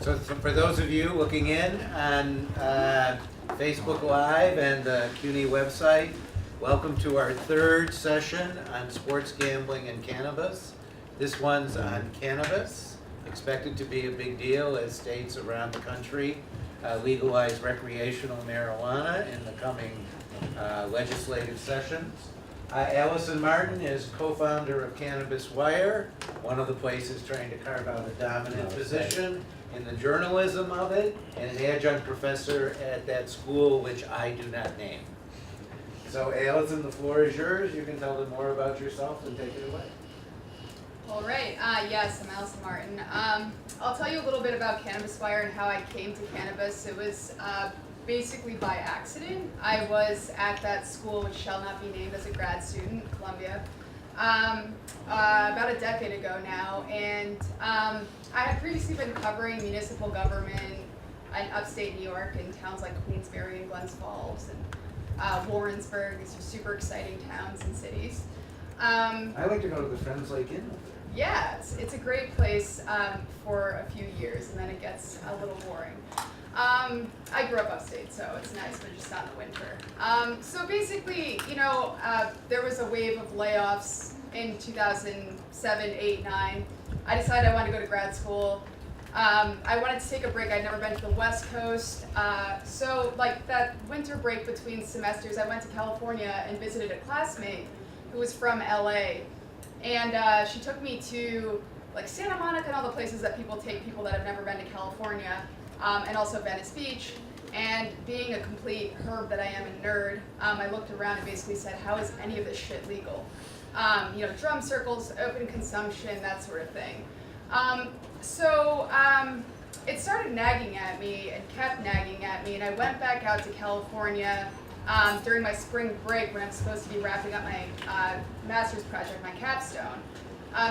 So for those of you looking in on Facebook Live and the CUNY website, welcome to our third session on sports gambling and cannabis. This one's on cannabis, expected to be a big deal as states around the country legalize recreational marijuana in the coming legislative sessions. Alyson Martin is co-founder of Cannabis Wire, one of the places trying to carve out a dominant position in the journalism of it, and an adjunct professor at that school, which I do not name. So Alyson, the floor is yours. You can tell them more about yourself and take it away. All right. Yes, I'm Alyson Martin. I'll tell you a little bit about Cannabis Wire and how I came to cannabis. It was basically by accident. I was at that school, which shall not be named, as a grad student, Columbia, about a decade ago now, and I had previously been covering municipal government in upstate New York in towns like Queensbury and Glens Falls and Warrensburg. These are super exciting towns and cities. I like to go to the Friends Lake Inn up there. Yeah, it's a great place for a few years, and then it gets a little boring. I grew up upstate, so it's nice, but just not in the winter. So basically, there was a wave of layoffs in 2007, 8, 9. I decided I wanted to go to grad school. I wanted to take a break. I'd never been to the West Coast. So like that winter break between semesters, I went to California and visited a classmate who was from LA. And she took me to like Santa Monica and all the places that people take people that have never been to California, and also Venice Beach. And being a complete herb that I am, a nerd, I looked around and basically said, how is any of this shit legal? Drum circles, open consumption, that sort of thing. So it started nagging at me and kept nagging at me, and I went back out to California during my spring break when I'm supposed to be wrapping up my master's project, my capstone,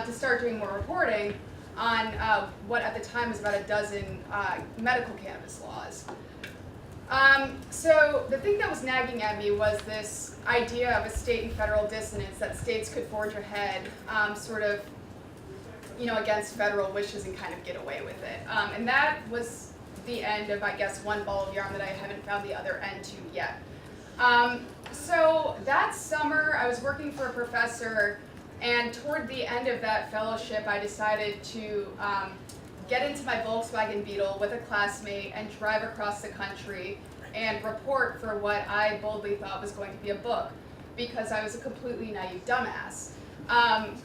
to start doing more reporting on what at the time was about a dozen medical cannabis laws. So the thing that was nagging at me was this idea of a state and federal dissonance, that states could forge ahead against federal wishes and kind of get away with it. And that was the end of, I guess, one ball of yarn that I haven't found the other end to yet. So that summer, I was working for a professor, and toward the end of that fellowship, I decided to get into my Volkswagen Beetle with a classmate and drive across the country and report for what I boldly thought was going to be a book, because I was a completely naive dumbass.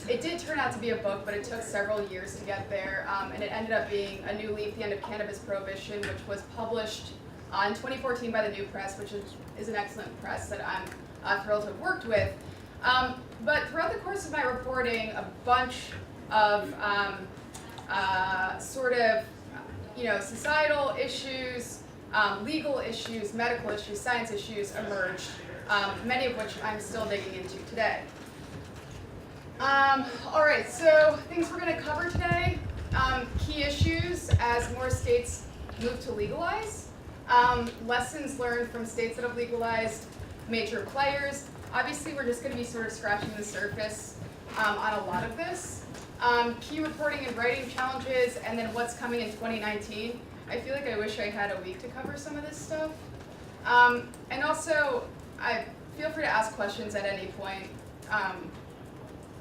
It did turn out to be a book, but it took several years to get there, and it ended up being A New Leaf, The End of Cannabis Prohibition, which was published in 2014 by the New Press, which is an excellent press that I'm thrilled to have worked with. But throughout the course of my reporting, a bunch of societal issues, legal issues, medical issues, science issues emerged, many of which I'm still digging into today. All right, so things we're going to cover today, key issues as more states move to legalize, lessons learned from states that have legalized, major players. Obviously, we're just going to be sort of scratching the surface on a lot of this. Key reporting and writing challenges, and then what's coming in 2019. I feel like I wish I had a week to cover some of this stuff. And also, feel free to ask questions at any point.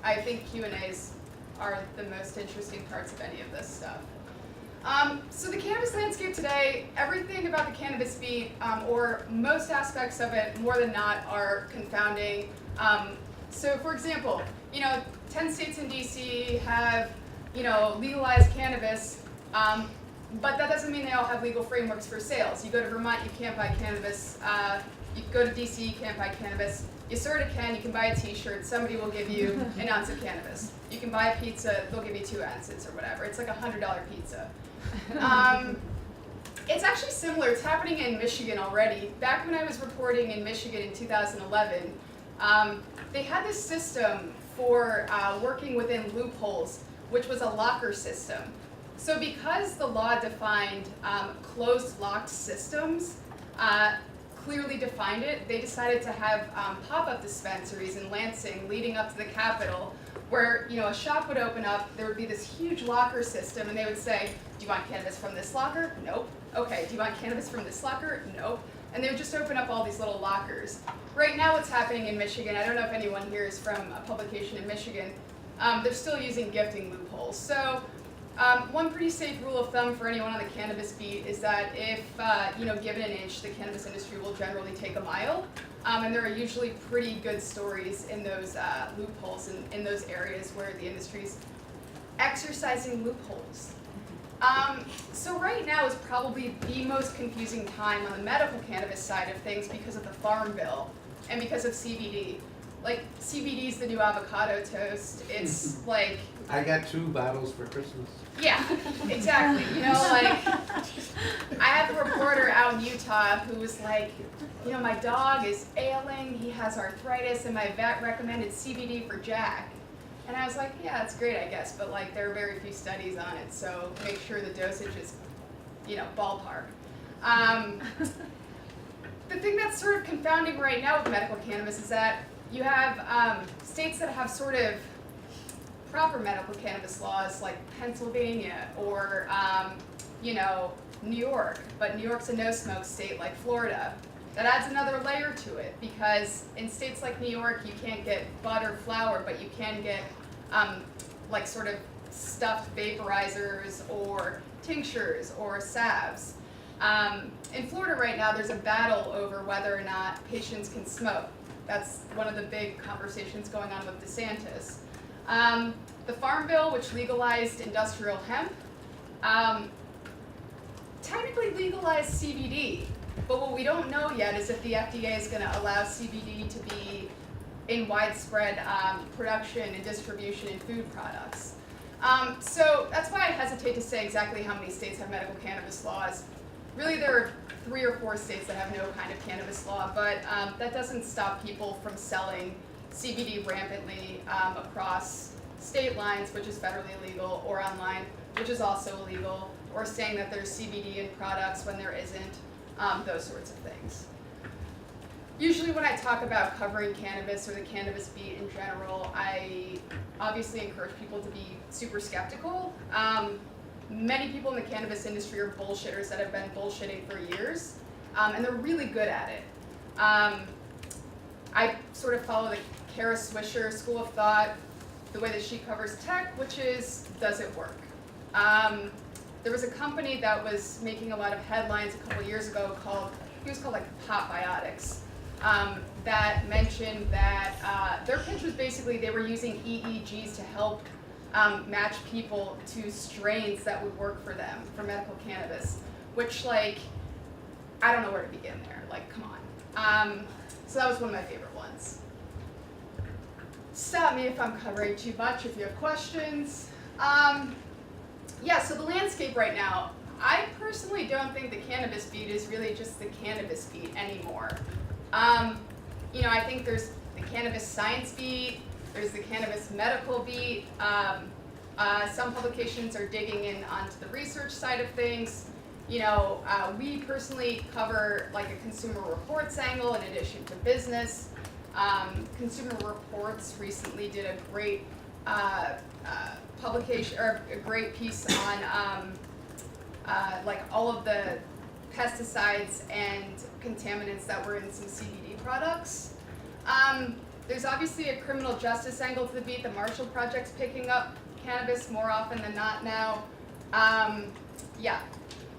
I think Q&As are the most interesting parts of any of this stuff. So the cannabis landscape today, everything about the cannabis beat, or most aspects of it, more than not, are confounding. So for example, 10 states in DC have, legalized cannabis, but that doesn't mean they all have legal frameworks for sales. You go to Vermont, you can't buy cannabis. You go to DC, you can't buy cannabis. You sort of can. You can buy a t-shirt. Somebody will give you an ounce of cannabis. You can buy a pizza. They'll give you 2 ounces or whatever. It's like a $100 pizza. It's actually similar. It's happening in Michigan already. Back when I was reporting in Michigan in 2011, they had this system for working within loopholes, which was a locker system. So because the law defined closed locked systems, clearly defined it, they decided to have pop-up dispensaries in Lansing leading up to the Capitol where, you know, a shop would open up, there would be this huge locker system, and they would say, do you want cannabis from this locker? Nope. Okay, do you want cannabis from this locker? Nope. And they would just open up all these little lockers. Right now what's happening in Michigan, I don't know if anyone here is from a publication in Michigan, they're still using gifting loopholes. So one pretty safe rule of thumb for anyone on the cannabis beat is that if, you know, given an inch, the cannabis industry will generally take a mile. And there are usually pretty good stories in those loopholes, in those areas where the industry's exercising loopholes. So right now is probably the most confusing time on the medical cannabis side of things because of the Farm Bill and because of CBD. Like, CBD is the new avocado toast. It's like... I got 2 bottles for Christmas. Yeah, exactly. You know, like, I had a reporter out in Utah who was like, you know, my dog is ailing, he has arthritis, and my vet recommended CBD for Jack. And I was like, yeah, that's great, I guess, but like, there are very few studies on it, so make sure the dosage is, you know, ballpark. The thing that's sort of confounding right now with medical cannabis is that you have states that have sort of proper medical cannabis laws, like Pennsylvania or, you know, New York, but New York's a no-smoke state like Florida. That adds another layer to it, because in states like New York, you can't get bud or flower, but you can get like sort of stuffed vaporizers or tinctures or salves. In Florida right now, there's a battle over whether or not patients can smoke. That's one of the big conversations going on with DeSantis. The Farm Bill, which legalized industrial hemp, technically legalized CBD. But what we don't know yet is if the FDA is going to allow CBD to be in widespread production and distribution in food products. So that's why I hesitate to say exactly how many states have medical cannabis laws. Really, there are 3 or 4 states that have no kind of cannabis law, but that doesn't stop people from selling CBD rampantly across state lines, which is federally illegal, or online, which is also illegal, or saying that there's CBD in products when there isn't. Those sorts of things. Usually when I talk about covering cannabis or the cannabis beat in general, I obviously encourage people to be super skeptical. Many people in the cannabis industry are bullshitters that have been bullshitting for years, and they're really good at it. I sort of follow the Kara Swisher school of thought, the way that she covers tech, which is, does it work? There was a company that was making a lot of headlines a couple years ago called, it was called like Pop Biotics, that mentioned that their pitch was basically they were using EEGs to help match people to strains that would work for them for medical cannabis, which, like, I don't know where to begin there, like, come on. So that was one of my favorite ones. Stop me if I'm covering too much, if you have questions. Yeah, so the landscape right now, I personally don't think the cannabis beat is really just the cannabis beat anymore. You know, I think there's the cannabis science beat, there's the cannabis medical beat. Some publications are digging in onto the research side of things. You know, we personally cover like a consumer reports angle in addition to business. Consumer Reports recently did a great publication, or a great piece on like all of the pesticides and contaminants that were in some CBD products. There's obviously a criminal justice angle to the beat. The Marshall Project's picking up cannabis more often than not now. Yeah.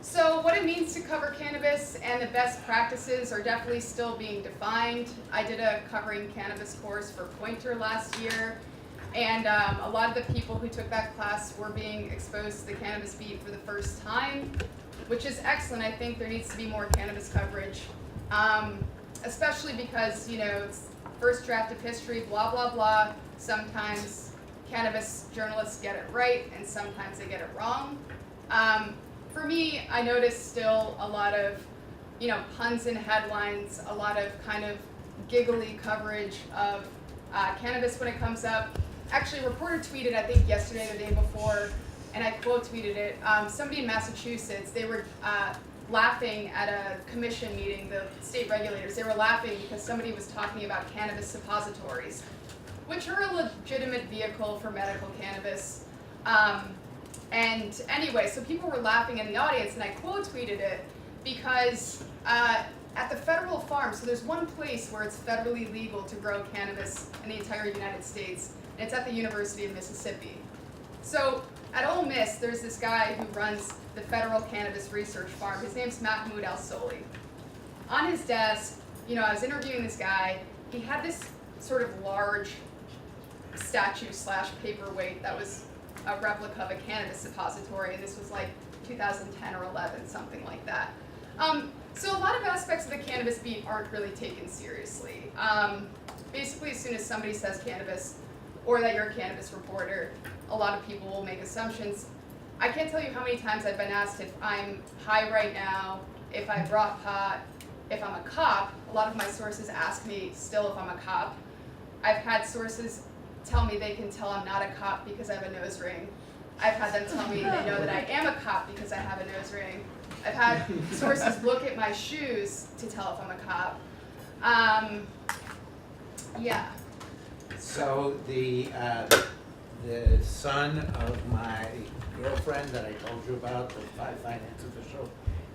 So what it means to cover cannabis and the best practices are definitely still being defined. I did a covering cannabis course for Pointer last year, and a lot of the people who took that class were being exposed to the cannabis beat for the first time, which is excellent. I think there needs to be more cannabis coverage, especially because, you know, it's first draft of history, blah, blah, blah. Sometimes cannabis journalists get it right, and sometimes they get it wrong. For me, I noticed still a lot of, you know, puns and headlines, a lot of kind of giggly coverage of cannabis when it comes up. Actually, a reporter tweeted, I think yesterday or the day before, and I quote tweeted it, somebody in Massachusetts, they were laughing at a commission meeting, the state regulators, they were laughing because somebody was talking about cannabis suppositories, which are a legitimate vehicle for medical cannabis. And anyway, so people were laughing in the audience, and I quote tweeted it because at the federal farm, so there's one place where it's federally legal to grow cannabis in the entire United States, and it's at the University of Mississippi. So at Ole Miss, there's this guy who runs the Federal Cannabis Research Farm. His name's Mahmoud Al-Soli. On his desk, I was interviewing this guy. He had this sort of large statue/paperweight that was a replica of a cannabis suppository, and this was like 2010 or 11, something like that. So a lot of aspects of the cannabis beat aren't really taken seriously. Basically, as soon as somebody says cannabis, or that you're a cannabis reporter, a lot of people will make assumptions. I can't tell you how many times I've been asked if I'm high right now, if I brought pot, if I'm a cop. A lot of my sources ask me still if I'm a cop. I've had sources tell me they can tell I'm not a cop because I have a nose ring. I've had them tell me they know that I am a cop because I have a nose ring. I've had sources look at my shoes to tell if I'm a cop. Yeah. So the son of my girlfriend that I told you about, the finance official,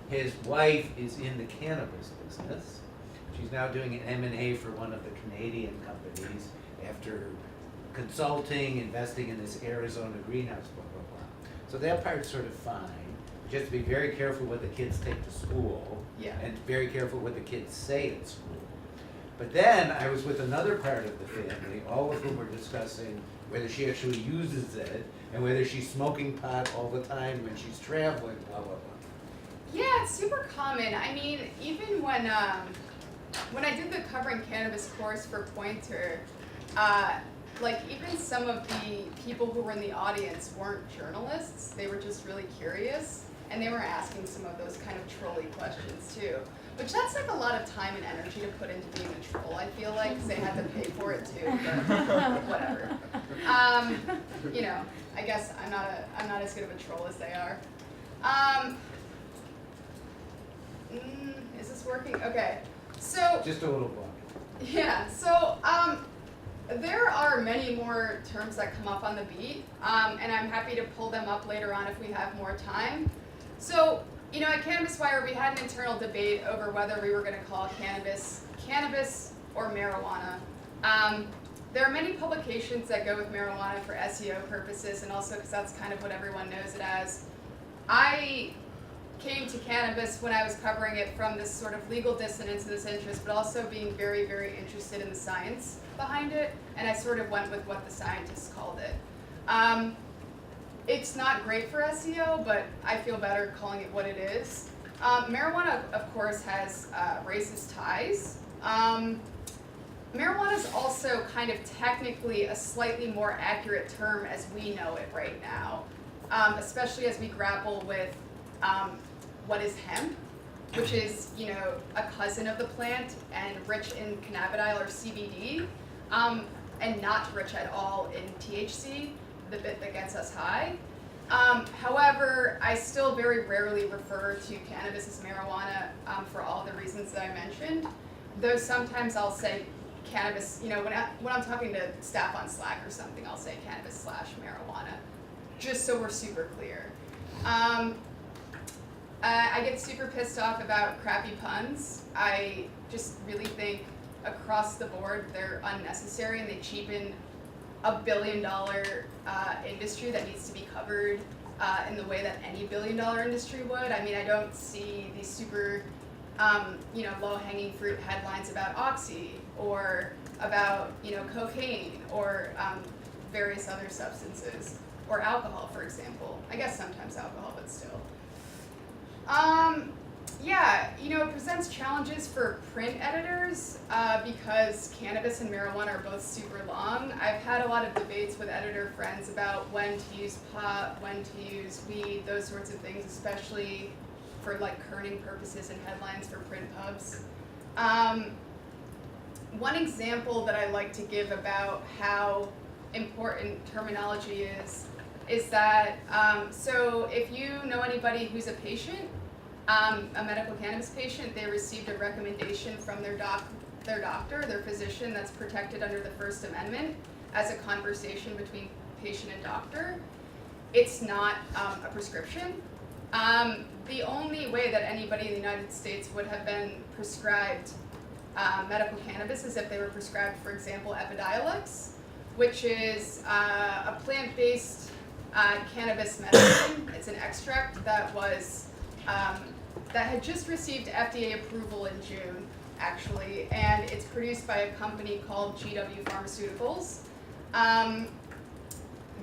his wife is in the cannabis business. She's now doing an M&A for one of the Canadian companies after consulting, investing in this Arizona greenhouse, blah, blah, blah. So that part's sort of fine. You have to be very careful what the kids take to school, and very careful what the kids say at school. But then I was with another part of the family, all of whom were discussing whether she actually uses it and whether she's smoking pot all the time when she's traveling, blah, blah, blah. Yeah, it's super common. I mean, even when I did the Covering Cannabis course for Pointer, like even some of the people who were in the audience weren't journalists. They were just really curious, and they were asking some of those kind of trolly questions too. Which that's like a lot of time and energy to put into being a troll, I feel like, because they had to pay for it too, but whatever. I guess I'm not as good of a troll as they are. Is this working? Okay. So Just a little bit. yeah, so there are many more terms that come up on the beat, and I'm happy to pull them up later on if we have more time. So, at Cannabis Wire, we had an internal debate over whether we were going to call cannabis or marijuana. There are many publications that go with marijuana for SEO purposes, and also because that's kind of what everyone knows it as. I came to cannabis when I was covering it from this sort of legal dissonance and this interest, but also being very, very interested in the science behind it, and I sort of went with what the scientists called it. It's not great for SEO, but I feel better calling it what it is. Marijuana, of course, has racist ties. Marijuana is also kind of technically a slightly more accurate term as we know it right now, especially as we grapple with what is hemp, which is, a cousin of the plant and rich in cannabidiol or CBD, and not rich at all in THC, the bit that gets us high. However, I still very rarely refer to cannabis as marijuana for all the reasons that I mentioned, though sometimes I'll say cannabis, when I'm talking to staff on Slack or something, I'll say cannabis/marijuana, just so we're super clear. I get super pissed off about crappy puns. I just really think across the board they're unnecessary and they cheapen a $1 billion industry that needs to be covered in the way that any $1 billion industry would. I mean, I don't see these super, low-hanging fruit headlines about Oxy or about, cocaine or various other substances or alcohol, for example. I guess sometimes alcohol, but still. It presents challenges for print editors because cannabis and marijuana are both super long. I've had a lot of debates with editor friends about when to use pot, when to use weed, those sorts of things, especially for like kerning purposes and headlines for print pubs. One example that I like to give about how important terminology is that, so if you know anybody who's a patient, a medical cannabis patient, they received a recommendation from their doctor, their physician, that's protected under the First Amendment. as a conversation between patient and doctor. It's not a prescription. The only way that anybody in the United States would have been prescribed medical cannabis is if they were prescribed, for example, Epidiolex, which is a plant-based cannabis medicine. It's an extract that was that had just received FDA approval in June, actually, and it's produced by a company called GW Pharmaceuticals.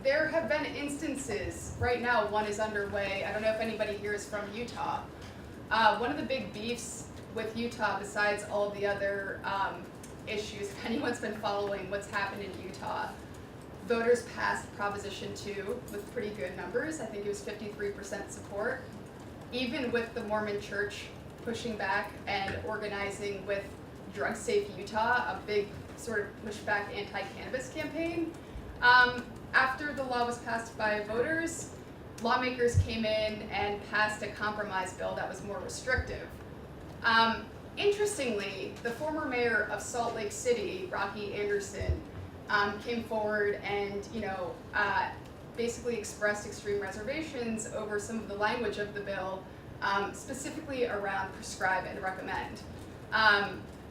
There have been instances, right now one is underway, I don't know if anybody here is from Utah. One of the big beefs with Utah, besides all of the other issues, if anyone's been following what's happened in Utah, voters passed Proposition 2 with pretty good numbers. I think it was 53% support. Even with the Mormon Church pushing back and organizing with Drug Safe Utah, a big sort of pushback anti-cannabis campaign. After the law was passed by voters, lawmakers came in and passed a compromise bill that was more restrictive. Interestingly, the former mayor of Salt Lake City, Rocky Anderson, came forward and basically expressed extreme reservations over some of the language of the bill, specifically around prescribe and recommend.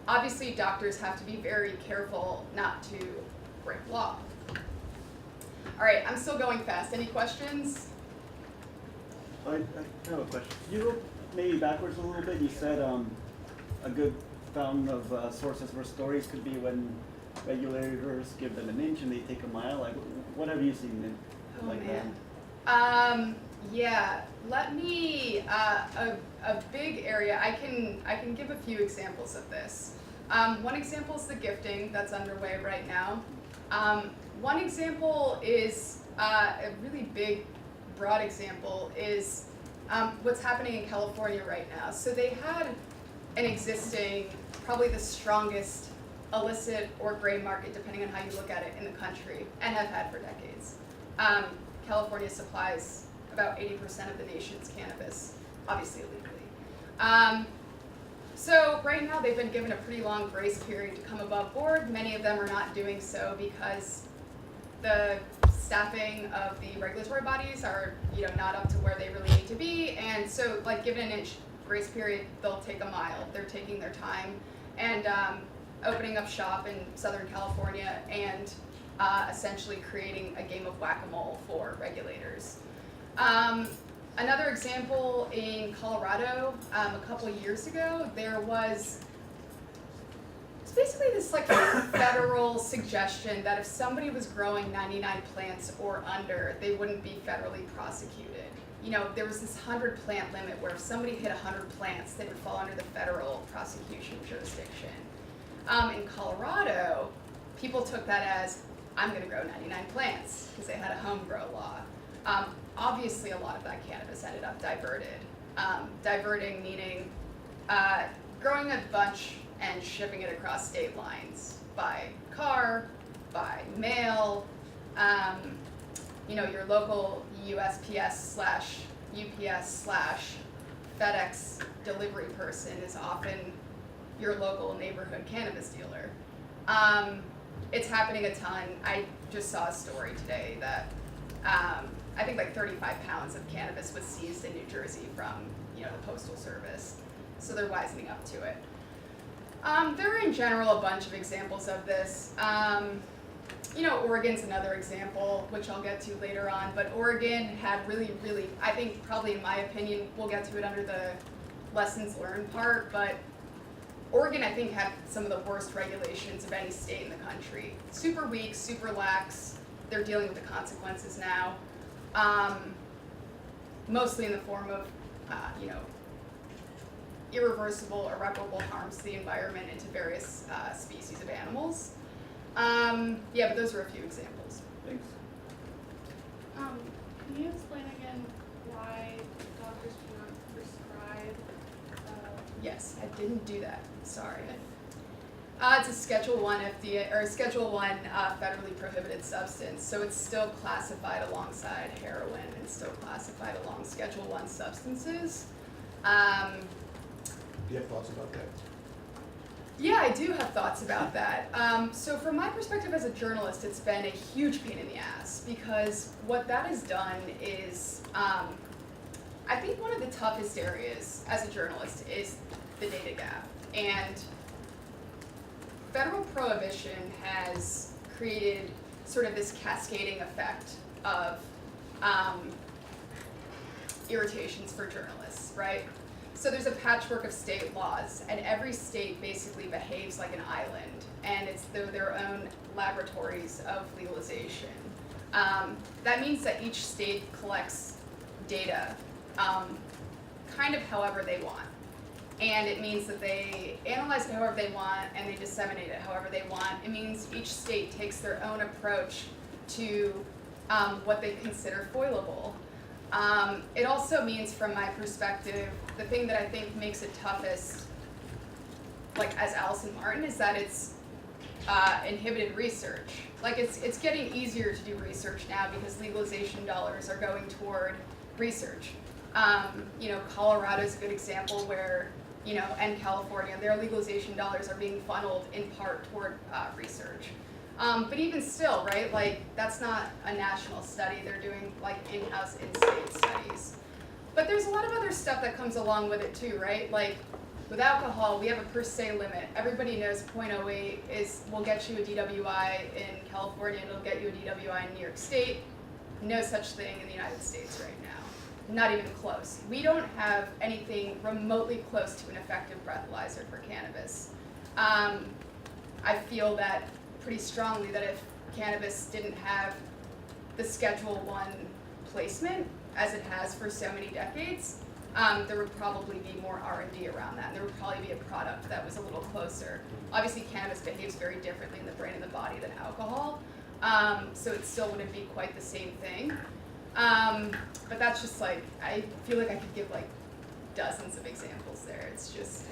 Obviously, doctors have to be very careful not to break law. All right, I'm still going fast. Any questions? I have a question. You go maybe backwards a little bit. You said a good fountain of sources for stories could be when regulators give them an inch and they take a mile. Like, what have you seen like that? Yeah. Let me a big area. I can give a few examples of this. One example is the gifting that's underway right now. One example is a really big, broad example is what's happening in California right now. So they had an existing, probably the strongest illicit or gray market, depending on how you look at it, in the country, and have had for decades. California supplies about 80% of the nation's cannabis, obviously illegally. So right now they've been given a pretty long grace period to come above board. Many of them are not doing so because the staffing of the regulatory bodies are not up to where they really need to be, and so like given an inch grace period, they'll take a mile. They're taking their time and opening up shop in Southern California and essentially creating a game of whack-a-mole for regulators. Another example in Colorado, a couple of years ago, there was basically this like federal suggestion that if somebody was growing 99 plants or under, they wouldn't be federally prosecuted. There was this 100 plant limit where if somebody hit 100 plants, they would fall under the federal prosecution jurisdiction. In Colorado, people took that as, I'm going to grow 99 plants, because they had a home grow law. Obviously, a lot of that cannabis ended up diverted. Diverting meaning growing a bunch and shipping it across state lines by car, by mail. Your local USPS/UPS/FedEx delivery person is often your local neighborhood cannabis dealer. It's happening a ton. I just saw a story today that I think like 35 pounds of cannabis was seized in New Jersey from the Postal Service. So they're wisening up to it. There are in general a bunch of examples of this. Oregon's another example, which I'll get to later on, but Oregon had really, I think probably in my opinion, we'll get to it under the lessons learned part, but Oregon I think had some of the worst regulations of any state in the country. Super weak, super lax. They're dealing with the consequences now, mostly in the form of, irreversible, irreparable harms to the environment and to various species of animals. But those are a few examples. Thanks. Can you explain again why doctors cannot prescribe? Yes, I didn't do that. Sorry. It's a Schedule 1 FDA or Schedule 1 federally prohibited substance, so it's still classified alongside heroin and still classified along Schedule 1 substances. Do you have thoughts about that? Yeah, I do have thoughts about that. So from my perspective as a journalist, it's been a huge pain in the ass because what that has done is, I think one of the toughest areas as a journalist is the data gap. And federal prohibition has created sort of this cascading effect of irritations for journalists, right? So there's a patchwork of state laws, and every state basically behaves like an island, and it's their own laboratories of legalization. That means that each state collects data kind of however they want. And it means that they analyze it however they want, and they disseminate it however they want. It means each state takes their own approach to what they consider foilable. It also means, from my perspective, the thing that I think makes it toughest, like as Alyson Martin, is that it's inhibited research. Like it's getting easier to do research now because legalization dollars are going toward research. Colorado's a good example where, and California, their legalization dollars are being funneled in part toward research. But even still, right, like that's not a national study. They're doing like in-house, in-state studies. But there's a lot of other stuff that comes along with it too, right? Like with alcohol, we have a per se limit. Everybody knows 0.08 will get you a DWI in California, and it'll get you a DWI in New York State. No such thing in the United States right now. Not even close. We don't have anything remotely close to an effective breathalyzer for cannabis. I feel that pretty strongly that if cannabis didn't have the Schedule 1 placement, as it has for so many decades, there would probably be more R&D around that, and there would probably be a product that was a little closer. Obviously, cannabis behaves very differently in the brain and the body than alcohol, so it still wouldn't be quite the same thing. But that's just like, I feel like I could give like dozens of examples there. It's just,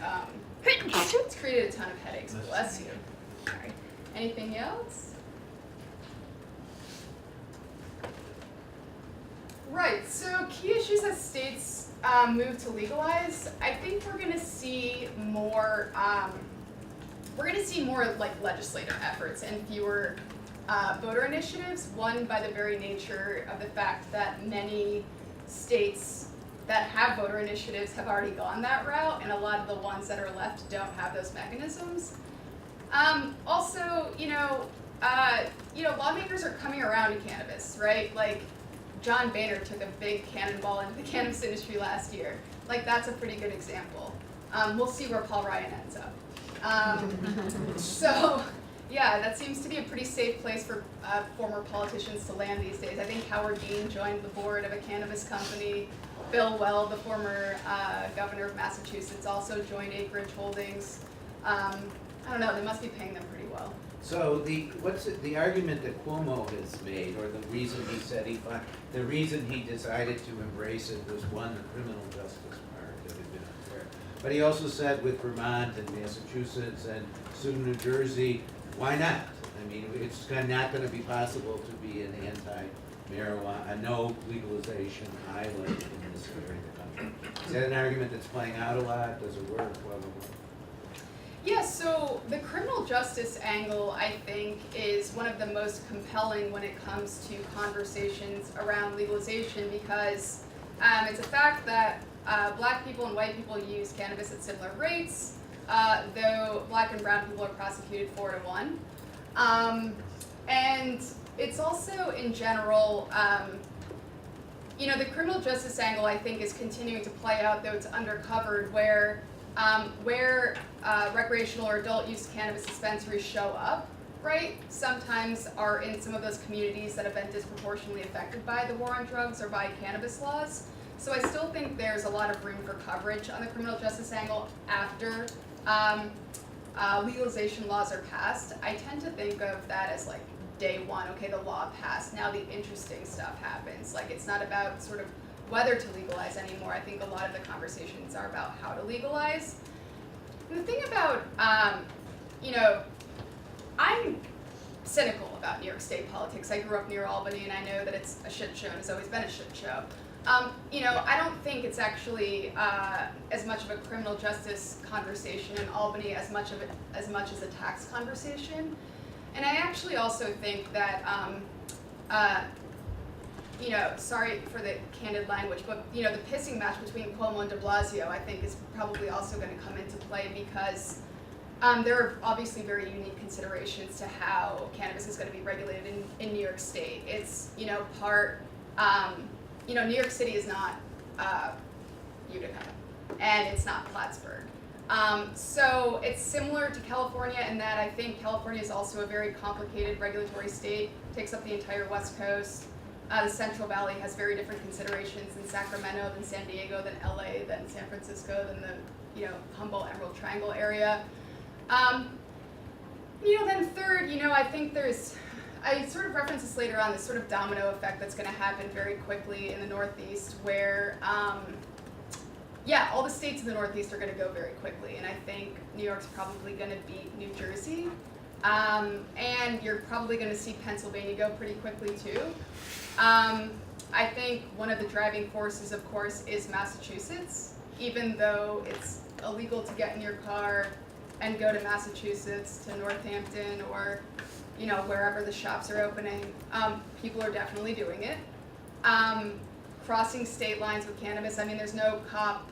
it's created a ton of headaches, bless you. Sorry. Anything else? Right, so key issues as states move to legalize, I think we're gonna see more, like legislative efforts and fewer voter initiatives. One, by the very nature of the fact that many states that have voter initiatives have already gone that route, and a lot of the ones that are left don't have those mechanisms. Also, lawmakers are coming around to cannabis, right? Like, John Boehner took a big cannonball into the cannabis industry last year. Like, that's a pretty good example. We'll see where Paul Ryan ends up. So, yeah, that seems to be a pretty safe place for former politicians to land these days. I think Howard Dean joined the board of a cannabis company. Bill Weld, the former governor of Massachusetts, also joined Acreage Holdings. I don't know, they must be paying them pretty well. So the argument that Cuomo has made, or the reason he said the reason he decided to embrace it was, one, the criminal justice part that had been unfair. But he also said with Vermont and Massachusetts and soon New Jersey, why not? I mean, it's not going to be possible to be an anti-marijuana, a no legalization island in this area of the country. Is that an argument that's playing out a lot? Does it work? Well, Yeah, so the criminal justice angle, I think, is one of the most compelling when it comes to conversations around legalization because it's a fact that black people and white people use cannabis at similar rates, though black and brown people are prosecuted 4 to 1. And it's also, in general, the criminal justice angle, I think, is continuing to play out, though it's undercovered, where recreational or adult use cannabis dispensaries show up, right, sometimes are in some of those communities that have been disproportionately affected by the war on drugs or by cannabis laws. So I still think there's a lot of room for coverage on the criminal justice angle after legalization laws are passed. I tend to think of that as like day one, okay, the law passed, now the interesting stuff happens. Like, it's not about sort of whether to legalize anymore. I think a lot of the conversations are about how to legalize. And the thing about, I'm cynical about New York State politics. I grew up near Albany, and I know that it's a shit show, and it's always been a shit show. I don't think it's actually as much of a criminal justice conversation in Albany as much as a tax conversation. And I actually also think that, sorry for the candid language, but the pissing match between Cuomo and de Blasio, I think, is probably also going to come into play because there are obviously very unique considerations to how cannabis is going to be regulated in New York State. It's, part, New York City is not Utica, and it's not Plattsburgh. So it's similar to California in that I think California is also a very complicated regulatory state, takes up the entire West Coast. The Central Valley has very different considerations than Sacramento, than San Diego, than LA, than San Francisco, than the Humboldt Emerald Triangle area. Then third, I think I sort of referenced this later on, this sort of domino effect that's going to happen very quickly in the Northeast where, all the states in the Northeast are going to go very quickly. And I think New York's probably going to beat New Jersey. And you're probably going to see Pennsylvania go pretty quickly too. I think one of the driving forces, of course, is Massachusetts. Even though it's illegal to get in your car and go to Massachusetts, to Northampton, or wherever the shops are opening, people are definitely doing it. Crossing state lines with cannabis, there's no cop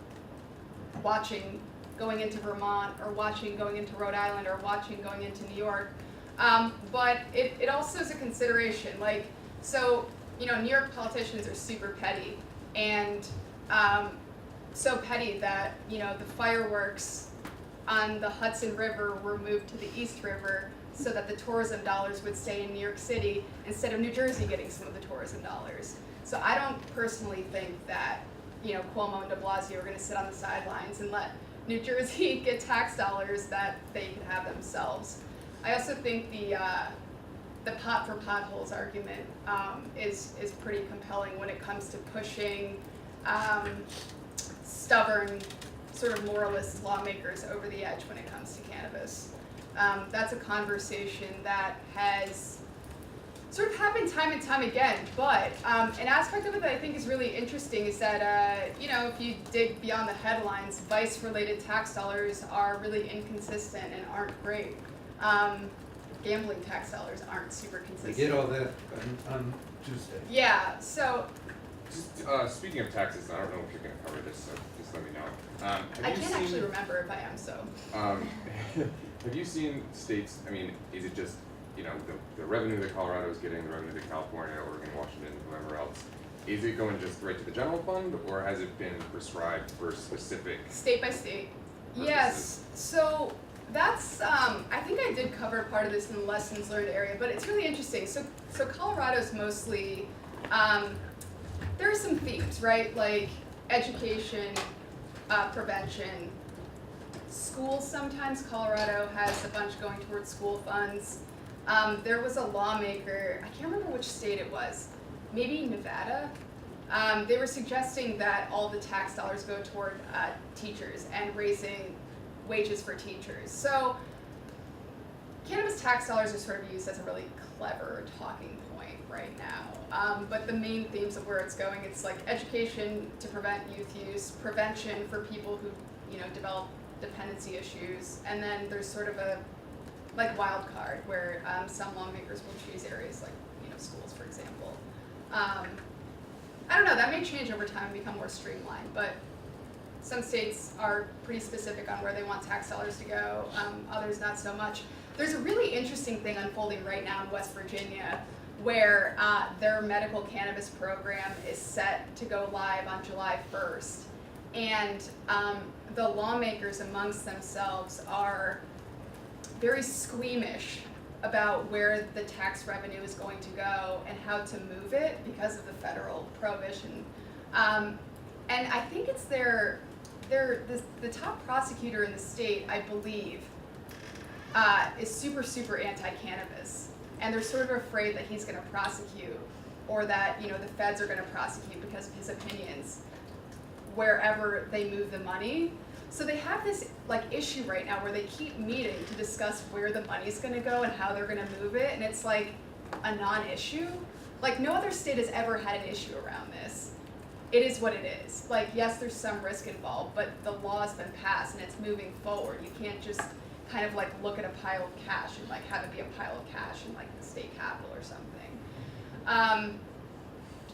watching going into Vermont, or watching going into Rhode Island, or watching going into New York. But it also is a consideration. New York politicians are super petty, and so petty that, the fireworks on the Hudson River were moved to the East River so that the tourism dollars would stay in New York City instead of New Jersey getting some of the tourism dollars. So I don't personally think that, Cuomo and de Blasio are going to sit on the sidelines and let New Jersey get tax dollars that they could have themselves. I also think the pot for potholes argument is pretty compelling when it comes to pushing stubborn, sort of moralist lawmakers over the edge when it comes to cannabis. That's a conversation that has sort of happened time and time again, but an aspect of it that I think is really interesting is that, if you dig beyond the headlines, vice-related tax dollars are really inconsistent and aren't great. Gambling tax dollars aren't super consistent. We did all that on Tuesday. Yeah, so Just speaking of taxes, I don't know if you're going to cover this, so just let me know. I can't actually remember if I am, so. Have you seen states, is it just, the revenue that Colorado is getting, the revenue that California, Oregon, Washington, whoever else, is it going just right to the general fund, or has it been prescribed for specific? State by state. purposes? Yes, so that's, I think I did cover part of this in the lessons learned area, but it's really interesting. So Colorado's mostly, there are some themes, right? Like education, prevention, schools sometimes. Colorado has a bunch going towards school funds. There was a lawmaker, I can't remember which state it was, maybe Nevada. They were suggesting that all the tax dollars go toward teachers and raising wages for teachers. So cannabis tax dollars are sort of used as a really clever talking point right now. But the main themes of where it's going, it's like education to prevent youth use, prevention for people who, develop dependency issues, and then there's sort of a wild card where some lawmakers will choose areas like, schools, for example. I don't know, that may change over time and become more streamlined, but some states are pretty specific on where they want tax dollars to go, others not so much. There's a really interesting thing unfolding right now in West Virginia where their medical cannabis program is set to go live on July 1st. And the lawmakers amongst themselves are very squeamish about where the tax revenue is going to go and how to move it because of the federal prohibition. And I think it's the top prosecutor in the state, I believe, is super, super anti-cannabis. And they're sort of afraid that he's gonna prosecute, or that, the feds are gonna prosecute because of his opinions wherever they move the money. So they have this issue right now where they keep meeting to discuss where the money's gonna go and how they're gonna move it, and it's like a non-issue. No other state has ever had an issue around this. it is what it is. Like, yes, there's some risk involved, but the law's been passed and it's moving forward. You can't just kind of like look at a pile of cash and like have it be a pile of cash in like the state capitol or something.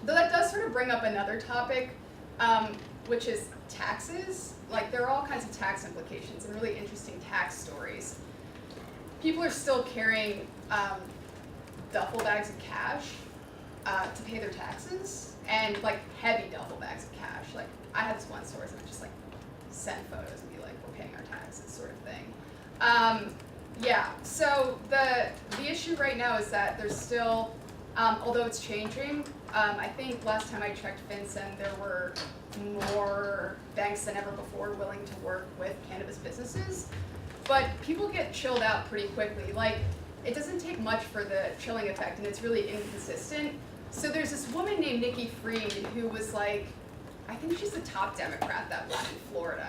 Though that does sort of bring up another topic, which is taxes. Like, there are all kinds of tax implications and really interesting tax stories. People are still carrying duffel bags of cash to pay their taxes, and like heavy duffel bags of cash. Like, I had this one source that would just like send photos and be like, we're paying our taxes, sort of thing. Yeah, so the issue right now is that there's still, although it's changing, I think last time I checked FinCEN, there were more banks than ever before willing to work with cannabis businesses, but people get chilled out pretty quickly. Like, it doesn't take much for the chilling effect, and it's really inconsistent. So there's this woman named Nikki Fried who was like, I think she's the top Democrat that won in Florida.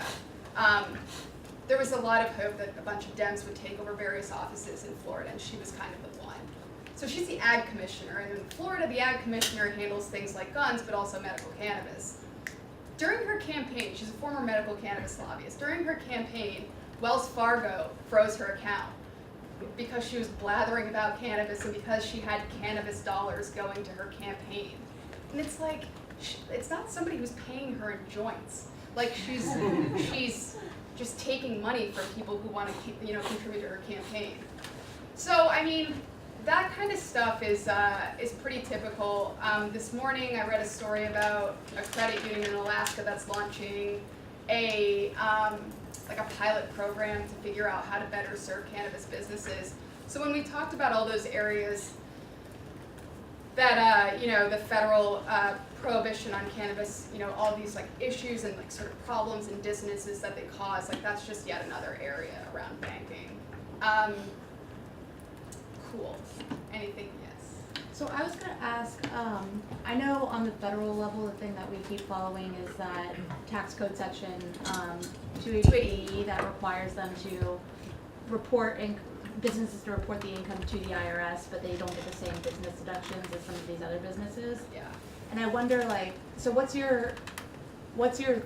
There was a lot of hope that a bunch of Dems would take over various offices in Florida, and she was kind of the one. So she's the ag commissioner, and in Florida, the ag commissioner handles things like guns, but also medical cannabis. During her campaign, she's a former medical cannabis lobbyist. During her campaign, Wells Fargo froze her account because she was blathering about cannabis and because she had cannabis dollars going to her campaign. And it's like, it's not somebody who's paying her in joints. Like, she's just taking money from people who want to, contribute to her campaign. So, I mean, that kind of stuff is pretty typical. This morning I read a story about a credit union in Alaska that's launching a pilot program to figure out how to better serve cannabis businesses. So when we talked about all those areas that the federal prohibition on cannabis, all these like issues and like sort of problems and dissonances that they cause, like that's just yet another area around banking. Cool. Anything? Yes. So I was going to ask, I know on the federal level, the thing that we keep following is that tax code section 280E that requires them to report businesses to report the income to the IRS, but they don't get the same business deductions as some of these other businesses. Yeah. And I wonder, like, so what's your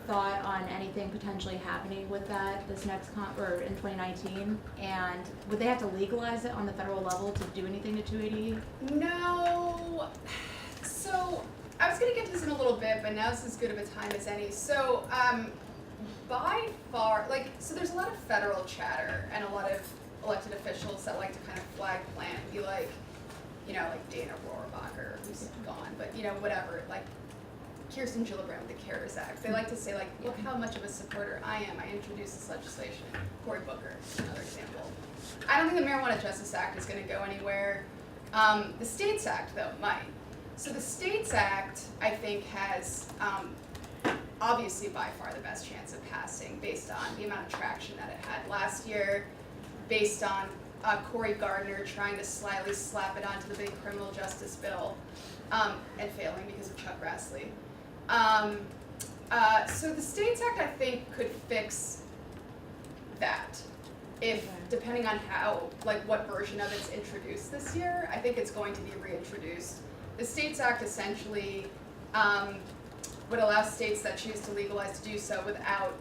thought on anything potentially happening with that this next or in 2019? And would they have to legalize it on the federal level to do anything to 280? No. So I was going to get to this in a little bit, but now's as good of a time as any. So by far, so there's a lot of federal chatter and a lot of elected officials that like to kind of flag plant and be like, like Dana Rohrabacher, who's gone, but whatever, like Kirsten Gillibrand with the CARES Act. They like to say, like, look how much of a supporter I am. I introduced this legislation. Cory Booker, another example. I don't think the Marijuana Justice Act is going to go anywhere. The States Act, though, might. So the States Act, I think, has obviously by far the best chance of passing based on the amount of traction that it had last year, based on Cory Gardner trying to slyly slap it onto the big criminal justice bill and failing because of Chuck Grassley. So the States Act, I think, could fix that. If, depending on how, what version of it's introduced this year, I think it's going to be reintroduced. The States Act essentially would allow states that choose to legalize to do so without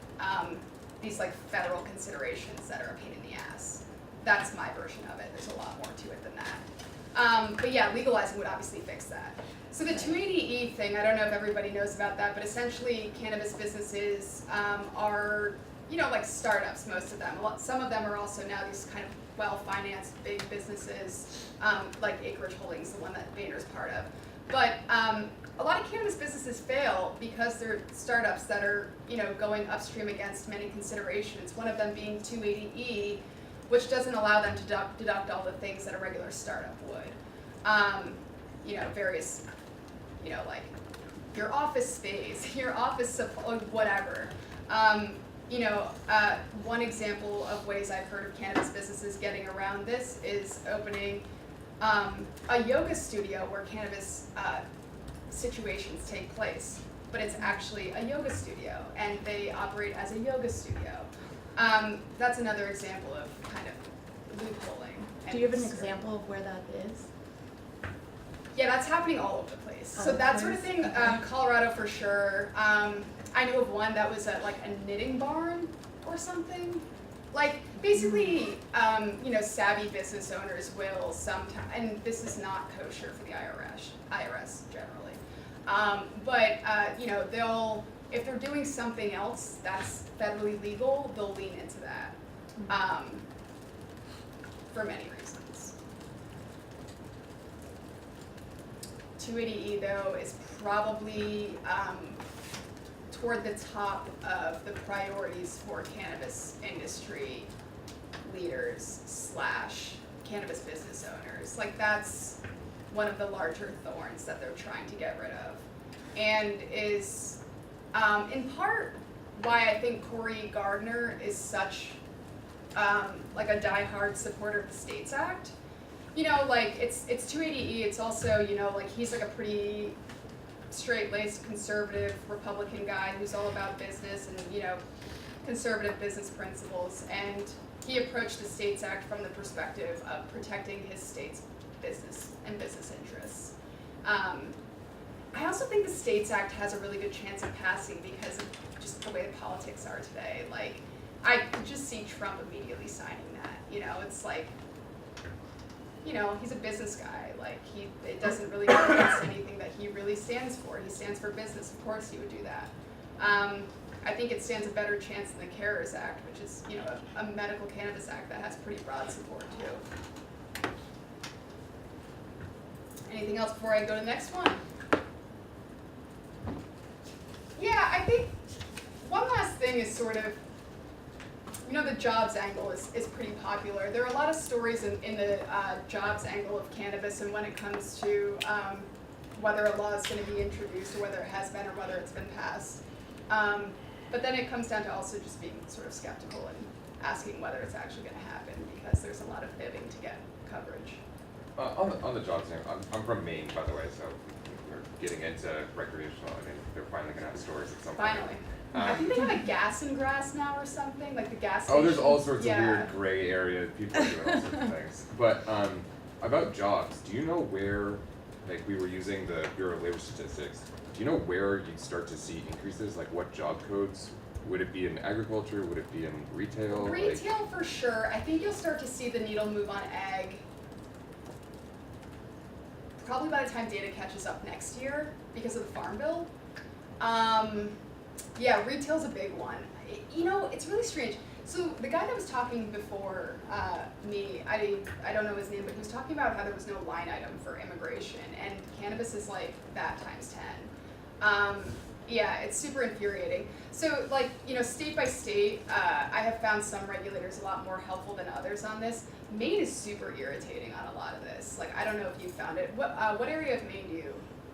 these federal considerations that are a pain in the ass. That's my version of it. There's a lot more to it than that. But yeah, legalizing would obviously fix that. So the 280E thing, I don't know if everybody knows about that, but essentially cannabis businesses are, like startups, most of them. Some of them are also now these kind of well-financed big businesses, like Acreage Holdings, the one that Vayner's part of. But a lot of cannabis businesses fail because they're startups that are, going upstream against many considerations, one of them being 280E, which doesn't allow them to deduct all the things that a regular startup would. Various, like your office space, your office supply, whatever. One example of ways I've heard of cannabis businesses getting around this is opening a yoga studio where cannabis situations take place, but it's actually a yoga studio, and they operate as a yoga studio. That's another example of kind of loopholing. Do you have an example of where that is? Yeah, that's happening all over the place. So All that over sort of the thing, place? Okay. Colorado for sure. I knew of one that was at like a knitting barn or something. Like basically, savvy business owners will sometimes, and this is not kosher for the IRS generally. They'll, if they're doing something else that's federally legal, they'll lean into that. For many reasons. 280E though is probably toward the top of the priorities for cannabis industry leaders / cannabis business owners. Like that's one of the larger thorns that they're trying to get rid of, and is in part why I think Cory Gardner is such like a diehard supporter of the States Act. It's 280E, it's also, he's like a pretty straight-laced conservative Republican guy who's all about business and, conservative business principles, and he approached the States Act from the perspective of protecting his state's business and business interests. I also think the States Act has a really good chance of passing because of just the way the politics are today. Like, I could just see Trump immediately signing that. It's like, he's a business guy. Like, it doesn't really go against anything that he really stands for. He stands for business. Of course he would do that. I think it stands a better chance than the CARES Act, which is, a medical cannabis act that has pretty broad support too. Anything else before I go to the next one? Yeah, I think one last thing is sort of, the jobs angle is pretty popular. There are a lot of stories in the jobs angle of cannabis and when it comes to whether a law is going to be introduced or whether it has been or whether it's been passed. But then it comes down to also just being sort of skeptical and asking whether it's actually going to happen because there's a lot of fibbing to get coverage. On the jobs thing, I'm from Maine, by the way, so we're getting into recreational. I mean, they're finally going to have stores at some point. Finally. I think they have a gas and grass now or something, like the gas Oh, there's all stations. sorts of weird gray area. People are doing all sorts of things. But about jobs, do you know where, like we were using the Bureau of Labor Statistics, do you know where you'd start to see increases? Like what job codes? Would it be in agriculture? Would it be in retail? Retail for sure. I think you'll start to see the needle move on ag probably by the time data catches up next year because of the Farm Bill. Yeah, retail's a big one. It's really strange. So the guy that was talking before me, I don't know his name, but he was talking about how there was no line item for immigration, and cannabis is like that times 10. Yeah, it's super infuriating. So state by state, I have found some regulators a lot more helpful than others on this. Maine is super irritating on a lot of this. Like, I don't know if you found it. What area of Maine do you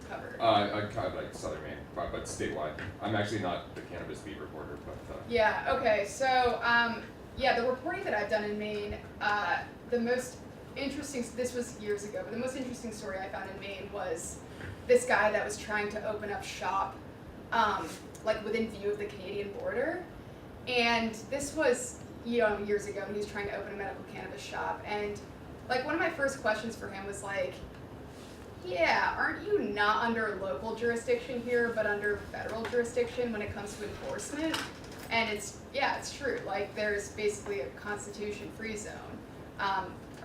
cover? I kind of like southern Maine, but statewide. I'm actually not the cannabis beat reporter, but. Yeah. Okay. So, the reporting that I've done in Maine, the most interesting. This was years ago, but the most interesting story I found in Maine was this guy that was trying to open up shop, within view of the Canadian border, and this was years ago. He was trying to open a medical cannabis shop, and one of my first questions for him was like, yeah, aren't you not under local jurisdiction here, but under federal jurisdiction when it comes to enforcement? And it's true. Like, there's basically a constitution-free zone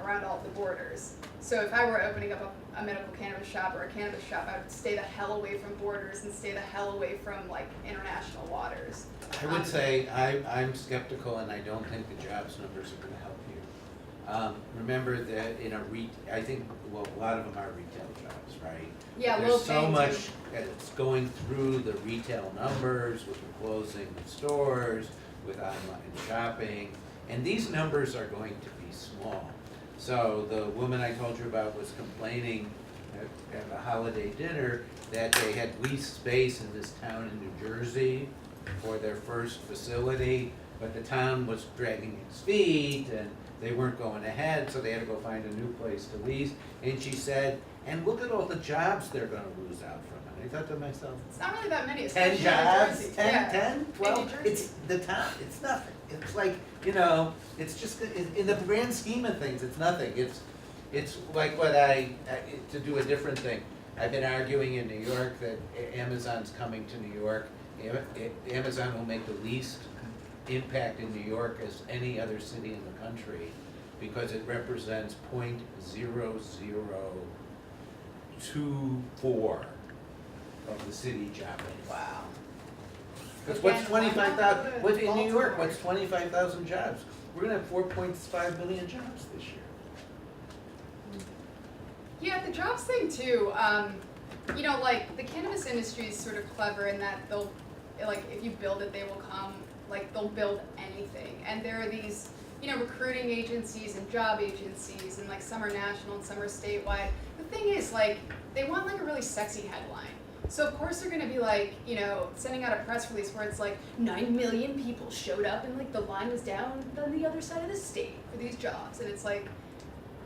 around all of the borders. So if I were opening up a medical cannabis shop or a cannabis shop, I would stay the hell away from borders and stay the hell away from, international waters. I would say I'm skeptical, and I don't think the jobs numbers are going to help you. Remember that I think a lot of them are retail jobs, right? Yeah, low There's so paying much too. that's going through the retail numbers with the closing of stores, with online shopping, and these numbers are going to be small. So the woman I told you about was complaining at a holiday dinner that they had leased space in this town in New Jersey for their first facility, but the town was dragging its feet and they weren't going ahead, so they had to go find a new place to lease. And she said, and look at all the jobs they're gonna lose out from it. I thought to myself, It's not really that many, 10 especially in New jobs, Jersey. 10, Yeah. 10, 12, In New Jersey. it's the town, it's nothing. It's like, it's just, in the grand scheme of things, it's nothing. It's like to do a different thing. I've been arguing in New York that Amazon's coming to New York. Amazon will make the least impact in New York as any other city in the country because it represents 0.0024 of the city job. Wow. Because what's Again, 25,000, what's in New York, Baltimore. what's 25,000 jobs? We're gonna have 4.5 million jobs this year. Yeah, the jobs thing too, you know, like, the cannabis industry is sort of clever in that they'll, like, if you build it, they will come, like, they'll build anything. And there are these, you know, recruiting agencies and job agencies, and like some are national and some are statewide. The thing is, like, they want like a really sexy headline. So of course they're gonna be like, you know, sending out a press release where it's like 9 million people showed up and like the line was down on the other side of the state for these jobs. And it's like,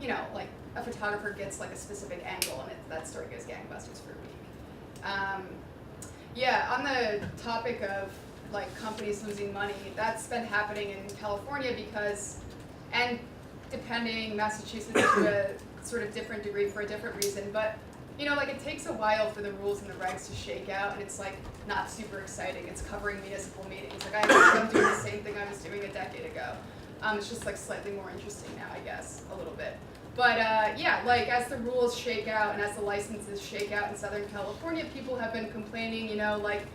you know, like a photographer gets like a specific angle and that story goes gangbusters for a week. Yeah, on the topic of like companies losing money, that's been happening in California because, and depending, Massachusetts to a sort of different degree for a different reason, but you know, like it takes a while for the rules and the regs to shake out, and it's like not super exciting. It's covering municipal meetings. Like I'm doing the same thing I was doing a decade ago. It's just like slightly more interesting now, I guess, a little bit. But yeah, like as the rules shake out and as the licenses shake out in Southern California, people have been complaining, you know, like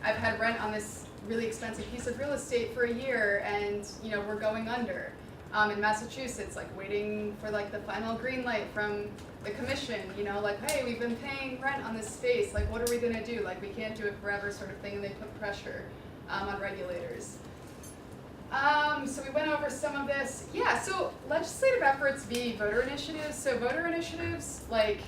I've had rent on this really expensive piece of real estate for a year and, you know, we're going under. In Massachusetts, like waiting for like the final green light from the commission, you know, like, hey, we've been paying rent on this space, like what are we gonna do? Like we can't do it forever sort of thing, and they put pressure on regulators. So we went over some of this. Yeah, so legislative efforts v. voter initiatives. So voter initiatives, like,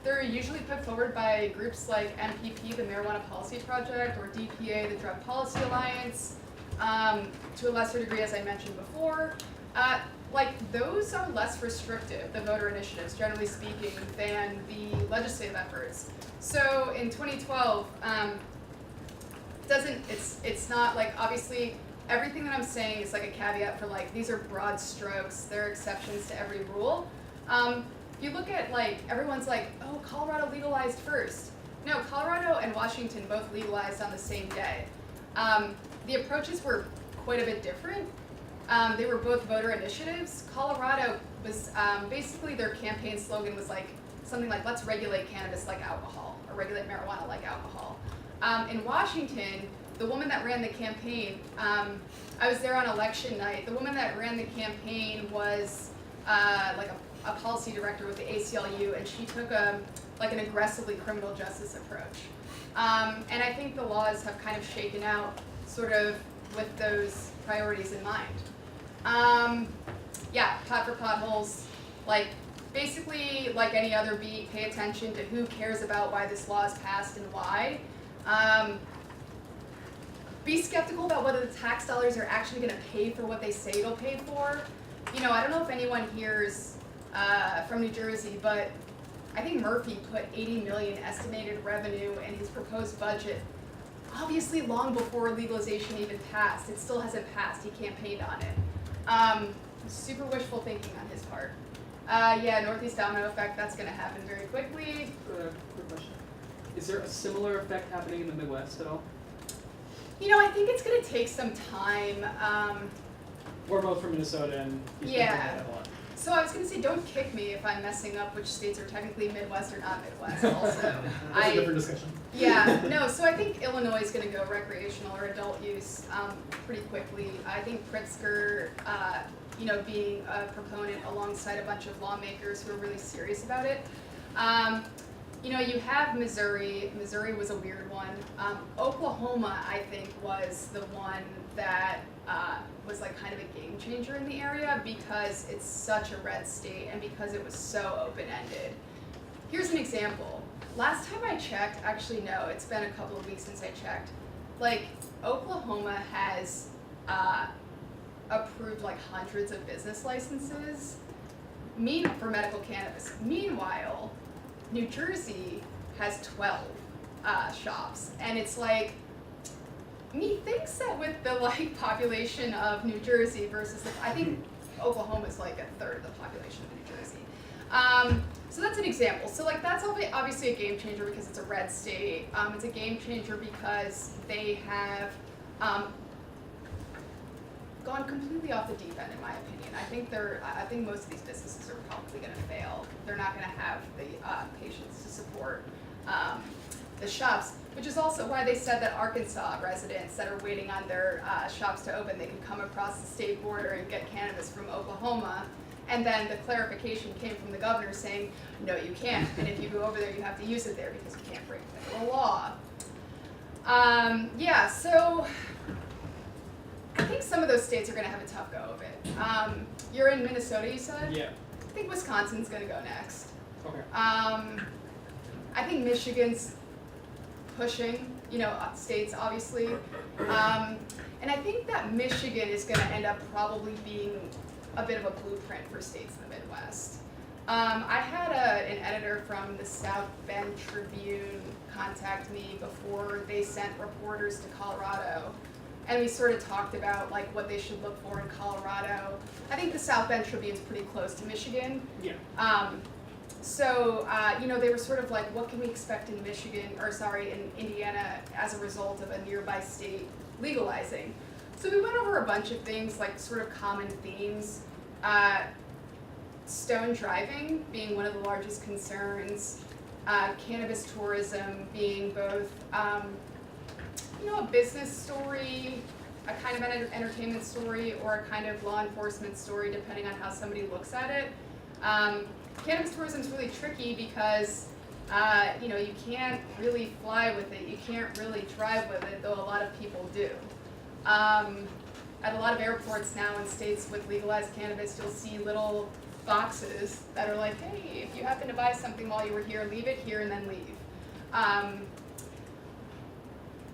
they're usually put forward by groups like MPP, the Marijuana Policy Project, or DPA, the Drug Policy Alliance, to a lesser degree, as I mentioned before. Like, those are less restrictive, the voter initiatives, generally speaking, than the legislative efforts. So in 2012, it's not like, obviously, everything that I'm saying is like a caveat for like, these are broad strokes, there are exceptions to every rule. If you look at like, everyone's like, oh, Colorado legalized first. No, Colorado and Washington both legalized on the same day. The approaches were quite a bit different. They were both voter initiatives. Colorado was, basically their campaign slogan was like, something like, let's regulate cannabis like alcohol, or regulate marijuana like alcohol. In Washington, the woman that ran the campaign, I was there on election night. The woman that ran the campaign was like a policy director with the ACLU, and she took like an aggressively criminal justice approach. And I think the laws have kind of shaken out sort of with those priorities in mind. Yeah, pot for potholes, like basically like any other beat, pay attention to who cares about why this law is passed and why. Be skeptical about whether the tax dollars are actually going to pay for what they say it'll pay for. You know, I don't know if anyone here is from New Jersey, but I think Murphy put 80 million estimated revenue in his proposed budget, obviously long before legalization even passed. It still hasn't passed. He campaigned on it. Super wishful thinking on his part. Yeah, Northeast domino effect, that's going to happen very quickly. Quick question. Is there a similar effect happening in the Midwest at all? You know, I think it's going to take some time. We're both from Minnesota and he's been Yeah. doing that a lot. So I was going to say, don't kick me if I'm messing up which states are technically Midwest or not Midwest also. That's a different discussion. Yeah, no, so I think Illinois is going to go recreational or adult use pretty quickly. I think Pritzker, you know, being a proponent alongside a bunch of lawmakers who are really serious about it. You know, you have Missouri. Missouri was a weird one. Oklahoma, I think, was the one that was like kind of a game changer in the area because it's such a red state and because it was so open-ended. Here's an example. Last time I checked, actually no, it's been a couple of weeks since I checked. Like, Oklahoma has approved like hundreds of business licenses for medical cannabis. Meanwhile, New Jersey has 12 shops, and it's like, methinks that with the like population of New Jersey versus I think Oklahoma's like a third of the population of New Jersey. So that's an example. So like that's obviously a game changer because it's a red state. It's a game changer because they have gone completely off the deep end, in my opinion. I think most of these businesses are probably going to fail. They're not going to have the patience to support the shops, which is also why they said that Arkansas residents that are waiting on their shops to open, they can come across the state border and get cannabis from Oklahoma. And then the clarification came from the governor saying, no, you can't. And if you go over there, you have to use it there because you can't break federal law. Yeah, so I think some of those states are going to have a tough go of it. You're in Minnesota, you said? Yeah, I think Wisconsin's going to go next. okay. I think Michigan's pushing, states obviously. And I think that Michigan is going to end up probably being a bit of a blueprint for states in the Midwest. I had an editor from the South Bend Tribune contact me before they sent reporters to Colorado. And we sort of talked about like what they should look for in Colorado. I think the South Bend Tribune's pretty close to Michigan. Yeah. So they were sort of like, what can we expect in in Indiana as a result of a nearby state legalizing? So we went over a bunch of things, like sort of common themes. Stone driving being one of the largest concerns. Cannabis tourism being both, a business story, a kind of an entertainment story, or a kind of law enforcement story, depending on how somebody looks at it. Cannabis tourism is really tricky because, you can't really fly with it. You can't really drive with it, though a lot of people do. At a lot of airports now in states with legalized cannabis, you'll see little boxes that are like, hey, if you happen to buy something while you were here, leave it here and then leave.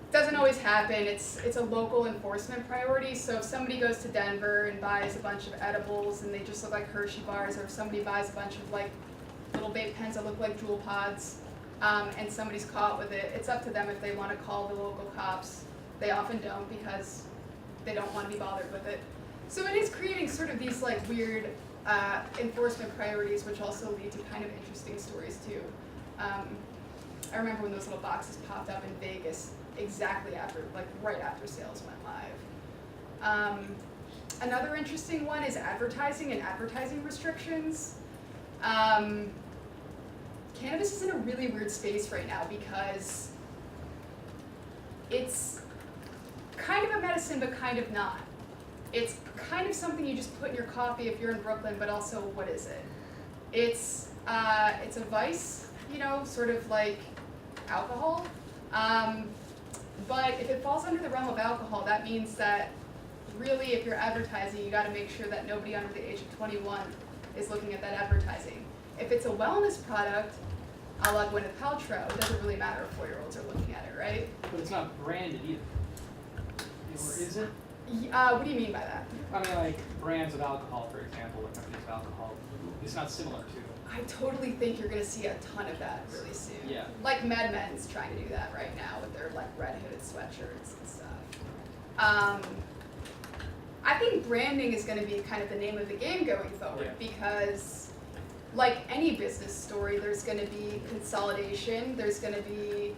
Doesn't always happen. It's a local enforcement priority. So if somebody goes to Denver and buys a bunch of edibles and they just look like Hershey bars, or if somebody buys a bunch of like little vape pens that look like Juul pods, and somebody's caught with it, it's up to them if they want to call the local cops. They often don't because they don't want to be bothered with it. So it is creating sort of these like weird enforcement priorities, which also lead to kind of interesting stories too. I remember when those little boxes popped up in Vegas exactly after, like right after sales went live. Another interesting one is advertising and advertising restrictions. Cannabis is in a really weird space right now because it's kind of a medicine, but kind of not. It's kind of something you just put in your coffee if you're in Brooklyn, but also what is it? It's a vice, sort of like alcohol. But if it falls under the realm of alcohol, that means that really if you're advertising, you gotta make sure that nobody under the age of 21 is looking at that advertising. If it's a wellness product, a la Gwyneth Paltrow, it doesn't really matter if 4-year-olds are looking at it, right? But it's not branded either. Or is it? What do you mean by that? I mean, like brands of alcohol, for example, what companies of alcohol, it's not similar to. I totally think you're gonna see a ton of that really soon. Yeah. Like Mad Men's trying to do that right now with their like red hooded sweatshirts and stuff. I think branding is gonna be kind of the name of the game going forward because like any business story, there's gonna be consolidation, there's gonna be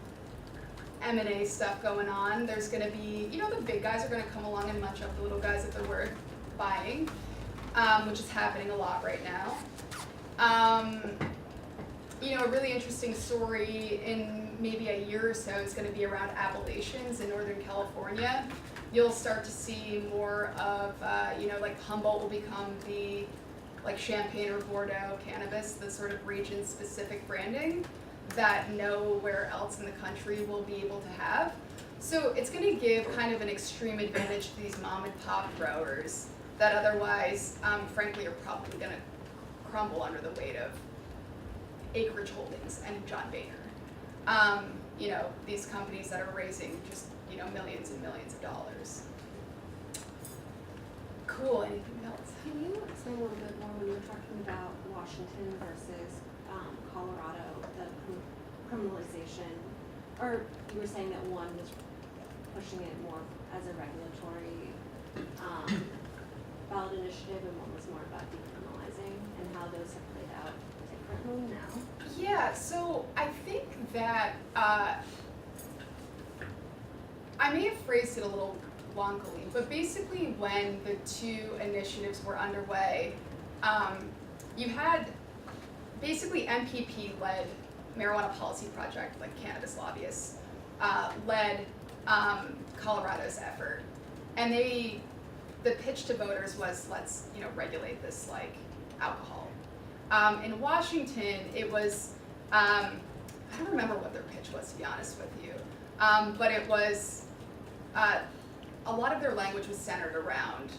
M&A stuff going on, there's gonna be, the big guys are gonna come along and munch up the little guys that they're worth buying, which is happening a lot right now. A really interesting story in maybe a year or so is going to be around appellations in Northern California. You'll start to see more of, like Humboldt will become the like Champagne or Bordeaux cannabis, the sort of region-specific branding that nowhere else in the country will be able to have. So it's going to give kind of an extreme advantage to these mom and pop growers that otherwise, frankly, are probably going to crumble under the weight of Acreage Holdings and John Boehner. These companies that are raising just, millions and millions of dollars. Cool, anything else? Can you explain a little bit more when you were talking about Washington versus Colorado, the criminalization, or you were saying that one was pushing it more as a regulatory ballot initiative and one was more about decriminalizing, and how those have played out differently now? Yeah, so I think that I may have phrased it a little wonkily, but basically when the two initiatives were underway, you had basically MPP-led marijuana policy project, like cannabis lobbyists, led Colorado's effort, and the pitch to voters was, let's regulate this like alcohol. In Washington, it was I don't remember what their pitch was, to be honest with you, but it was a lot of their language was centered around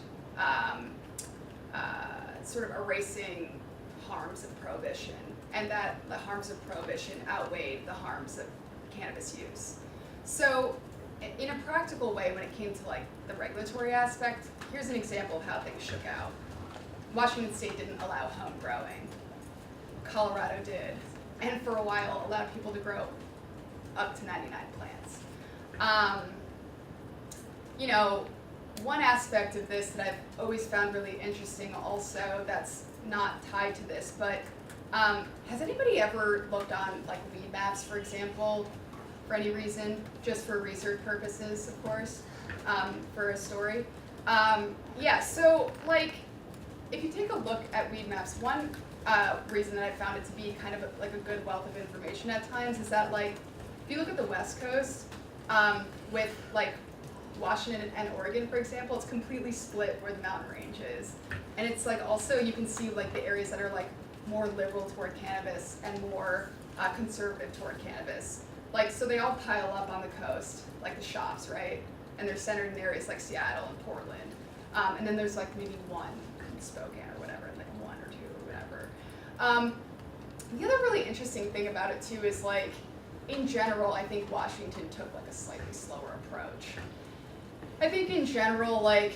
sort of erasing harms of prohibition, and that the harms of prohibition outweighed the harms of cannabis use. So in a practical way, when it came to like the regulatory aspect, here's an example of how things shook out. Washington State didn't allow home growing. Colorado did, and for a while allowed people to grow up to 99 plants. One aspect of this that I've always found really interesting also that's not tied to this, but has anybody ever looked on like weed maps, for example, for any reason, just for research purposes, of course, for a story? So like, if you take a look at weed maps, one reason that I found it to be kind of like a good wealth of information at times is that like, if you look at the West Coast, with like Washington and Oregon, for example, it's completely split where the mountain range is. And it's like also you can see like the areas that are like more liberal toward cannabis and more conservative toward cannabis. Like, so they all pile up on the coast, like the shops, right? And they're centered in areas like Seattle and Portland. And then there's like maybe one in Spokane or whatever, like one or two or whatever. The other really interesting thing about it too is like, in general, I think Washington took like a slightly slower approach. I think in general, like,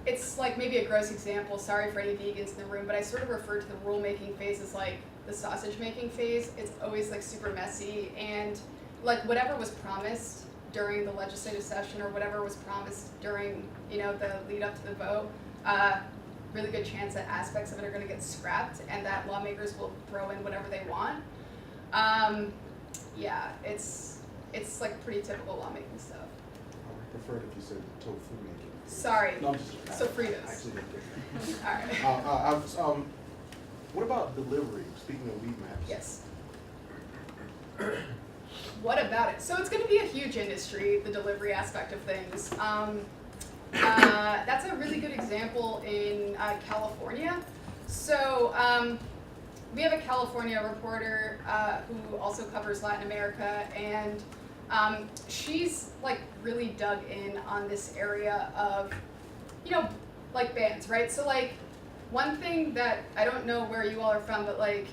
it's like maybe a gross example, sorry for any vegans in the room, but I sort of refer to the rulemaking phase as like the sausage making phase. It's always like super messy, and like whatever was promised during the legislative session or whatever was promised during, the lead up to the vote, really good chance that aspects of it are gonna get scrapped and that lawmakers will throw in whatever they want. It's like pretty typical lawmaking stuff. I would prefer it if you said tofu making. Sorry. No, I'm just So Fritos. Actually, didn't get it. All right. What about delivery? Speaking of weed maps. Yes. What about it? So it's going to be a huge industry, the delivery aspect of things. That's a really good example in California. So we have a California reporter who also covers Latin America, and she's like really dug in on this area of, like bans, right? So like one thing that I don't know where you all are from, but like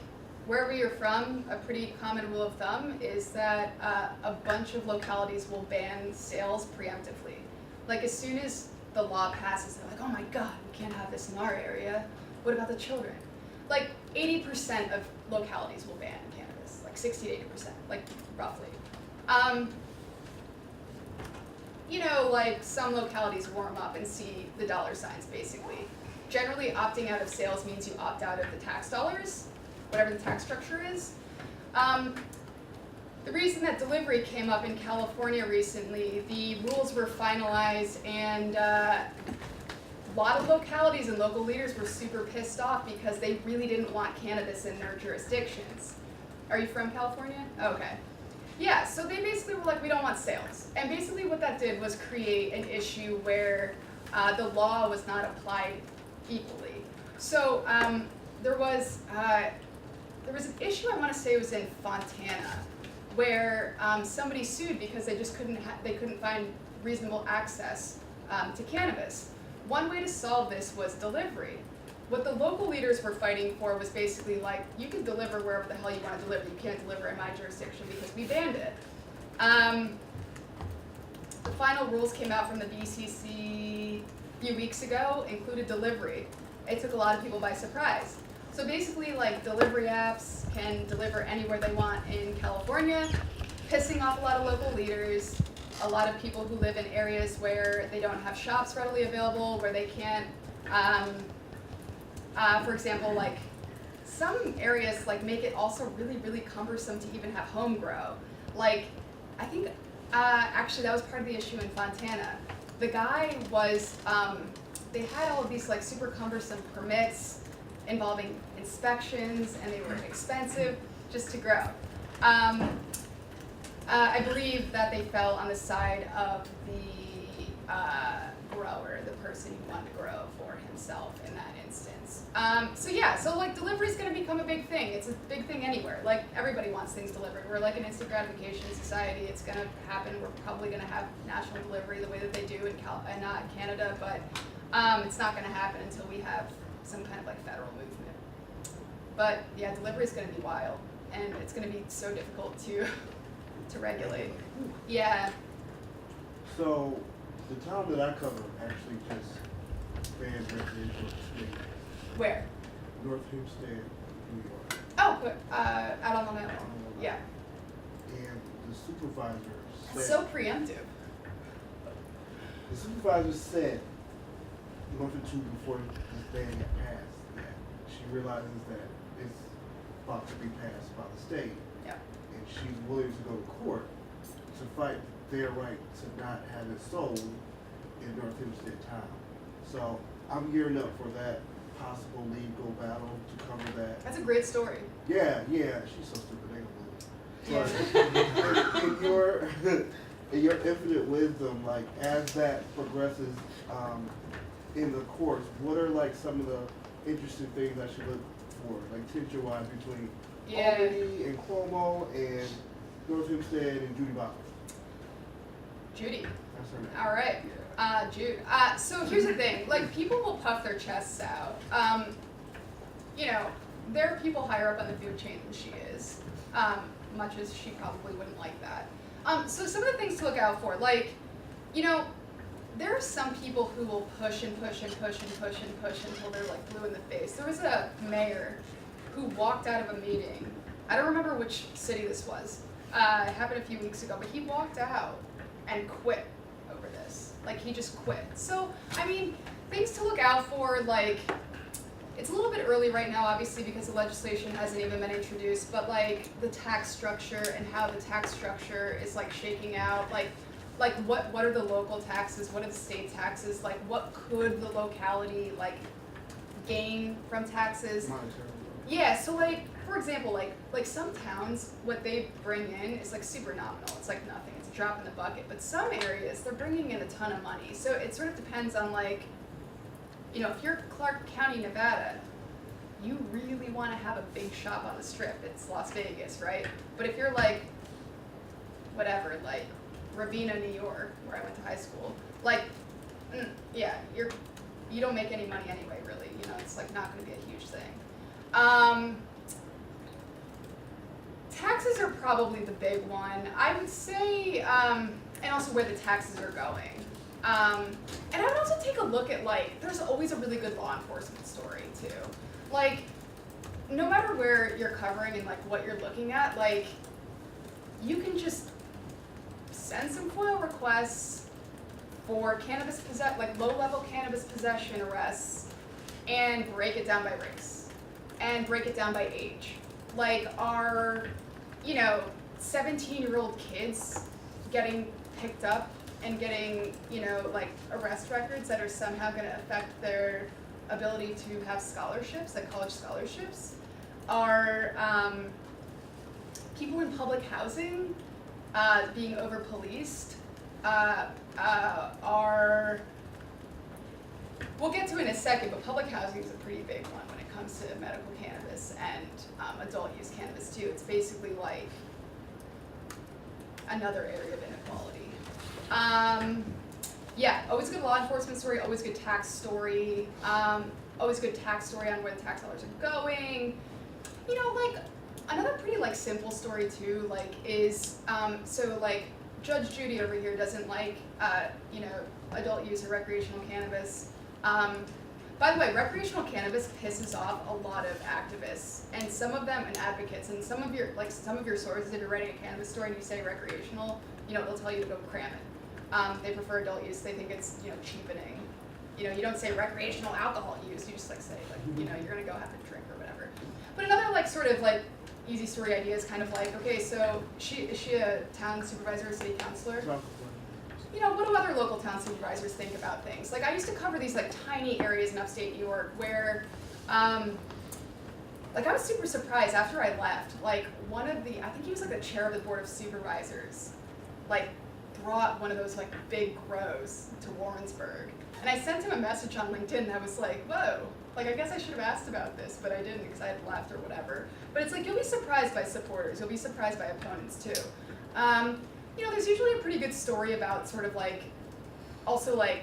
wherever you're from, a pretty common rule of thumb is that a bunch of localities will ban sales preemptively. Like as soon as the law passes, they're like, oh my God, we can't have this in our area. What about the children? Like 80% of localities will ban cannabis, like 60 to 80%, like roughly. Like some localities warm up and see the dollar signs basically. Generally opting out of sales means you opt out of the tax dollars, whatever the tax structure is. The reason that delivery came up in California recently, the rules were finalized and a lot of localities and local leaders were super pissed off because they really didn't want cannabis in their jurisdictions. Are you from California? Okay. Yeah, so they basically were like, we don't want sales. And basically what that did was create an issue where the law was not applied equally. So there was an issue, I want to say it was in Fontana, where somebody sued because they just couldn't find reasonable access to cannabis. One way to solve this was delivery. What the local leaders were fighting for was basically like, you can deliver wherever the hell you want to deliver. You can't deliver in my jurisdiction because we banned it. The final rules came out from the BCC a few weeks ago, included delivery. It took a lot of people by surprise. So basically, like, delivery apps can deliver anywhere they want in California, pissing off a lot of local leaders, a lot of people who live in areas where they don't have shops readily available, where they can't, for example, like some areas like make it also really, really cumbersome to even have home grow. Like, I think, actually that was part of the issue in Fontana. The guy was, they had all of these like super cumbersome permits involving inspections, and they were expensive just to grow. I believe that they fell on the side of the grower, the person who wanted to grow for himself in that instance. So yeah, so like delivery is going to become a big thing. It's a big thing anywhere. Like everybody wants things delivered. We're like an instant gratification society. It's going to happen. We're probably going to have national delivery the way that they do in Canada, but it's not going to happen until we have some kind of like federal movement. But yeah, delivery is going to be wild, and it's going to be so difficult to regulate. Yeah. So, the town that I cover actually just banned recreational smoking. Where? North Hempstead, New York. Oh, good. Out on Long Island. Yeah. And the supervisor said. It's so preemptive. The supervisor said a month or two before this ban got passed that she realizes that it's about to be passed by the state. Yeah. And she's willing to go to court to fight their right to not have it sold in North Hempstead town. So I'm gearing up for that possible legal battle to cover that. That's a great story. Yeah, she's so stupid, they don't believe it. But in your infinite wisdom, like as that progresses in the courts, what are like some of the interesting things I should look for, like tension-wise between Albany and Cuomo and North Hempstead and Judy Bottom? Judy. That's her name. All right. Jude. So here's the thing. Like, people will puff their chests out. You know, there are people higher up on the food chain than she is, much as she probably wouldn't like that. So some of the things to look out for, like, you know, there are some people who will push and push and push and push and push until they're like blue in the face. There was a mayor who walked out of a meeting. I don't remember which city this was. It happened a few weeks ago, but he walked out and quit over this. Like, he just quit. So, I mean, things to look out for, like, it's a little bit early right now, obviously, because the legislation hasn't even been introduced, but, like, the tax structure and how the tax structure is, like, shaking out, like what are the local taxes, what are the state taxes, like, what could the locality, like, gain from taxes? Monetary. Yeah, so like, for example, like some towns, what they bring in is like super nominal. It's like nothing. It's a drop in the bucket. But some areas, they're bringing in a ton of money. So it sort of depends on like, you know, if you're Clark County, Nevada, you really want to have a big shop on the Strip. It's Las Vegas, right? But if you're like, whatever, like Ravenna, New York, where I went to high school, like, yeah, you don't make any money anyway, really. You know, it's like not going to be a huge thing. Taxes are probably the big one. I would say, and also where the taxes are going. And I would also take a look at, like, there's always a really good law enforcement story, too. Like, no matter where you're covering and, like, what you're looking at, like, you can just send some FOIL requests for cannabis like low-level cannabis possession arrests and break it down by race and break it down by age. Like, are, you know, 17-year-old kids getting picked up and getting, you know, like arrest records that are somehow going to affect their ability to have scholarships, like college scholarships? Are people in public housing being over-policed? Are, we'll get to it in a second, but public housing is a pretty big one when it comes to medical cannabis and adult use cannabis too. It's basically like another area of inequality. Yeah, always good law enforcement story, always good tax story, always good tax story on where the tax dollars are going. You know, like, another pretty, like, simple story too, like, is, so, like, Judge Judy over here doesn't like, you know, adult use or recreational cannabis. By the way, recreational cannabis pisses off a lot of activists, and some of them, and advocates, and some of your sources, if you're writing a cannabis story and you say recreational, you know, they'll tell you to go cram it. They prefer adult use. They think it's, you know, cheapening. You know, you don't say recreational alcohol use. You just like say, like, you know, you're gonna go have a drink or whatever. But another like sort of like easy story idea is kind of like, okay, so is she a town supervisor or city councilor? You know, what do other local town supervisors think about things? Like I used to cover these like tiny areas in upstate New York where, like I was super surprised after I left, like one of the, I think he was like the chair of the board of supervisors, like brought one of those like big grows to Warrensburg. And I sent him a message on LinkedIn and I was like, whoa, like I guess I should have asked about this, but I didn't because I had left or whatever. But it's like, you'll be surprised by supporters, you'll be surprised by opponents too. You know, there's usually a pretty good story about sort of like, also like,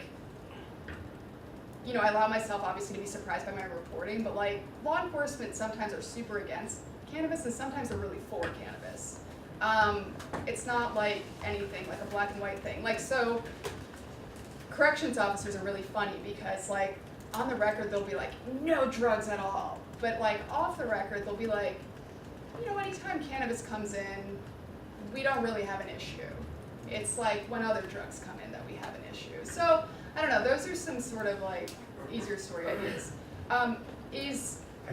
you know, I allow myself obviously to be surprised by my reporting, but like law enforcement sometimes are super against cannabis and sometimes they're really for cannabis. It's not like anything, like a black and white thing. Like so, corrections officers are really funny because like on the record they'll be like, no drugs at all. But like off the record they'll be like, you know, anytime cannabis comes in, we don't really have an issue. It's like when other drugs come in that we have an issue. So, I don't know, those are some sort of like easier story ideas. I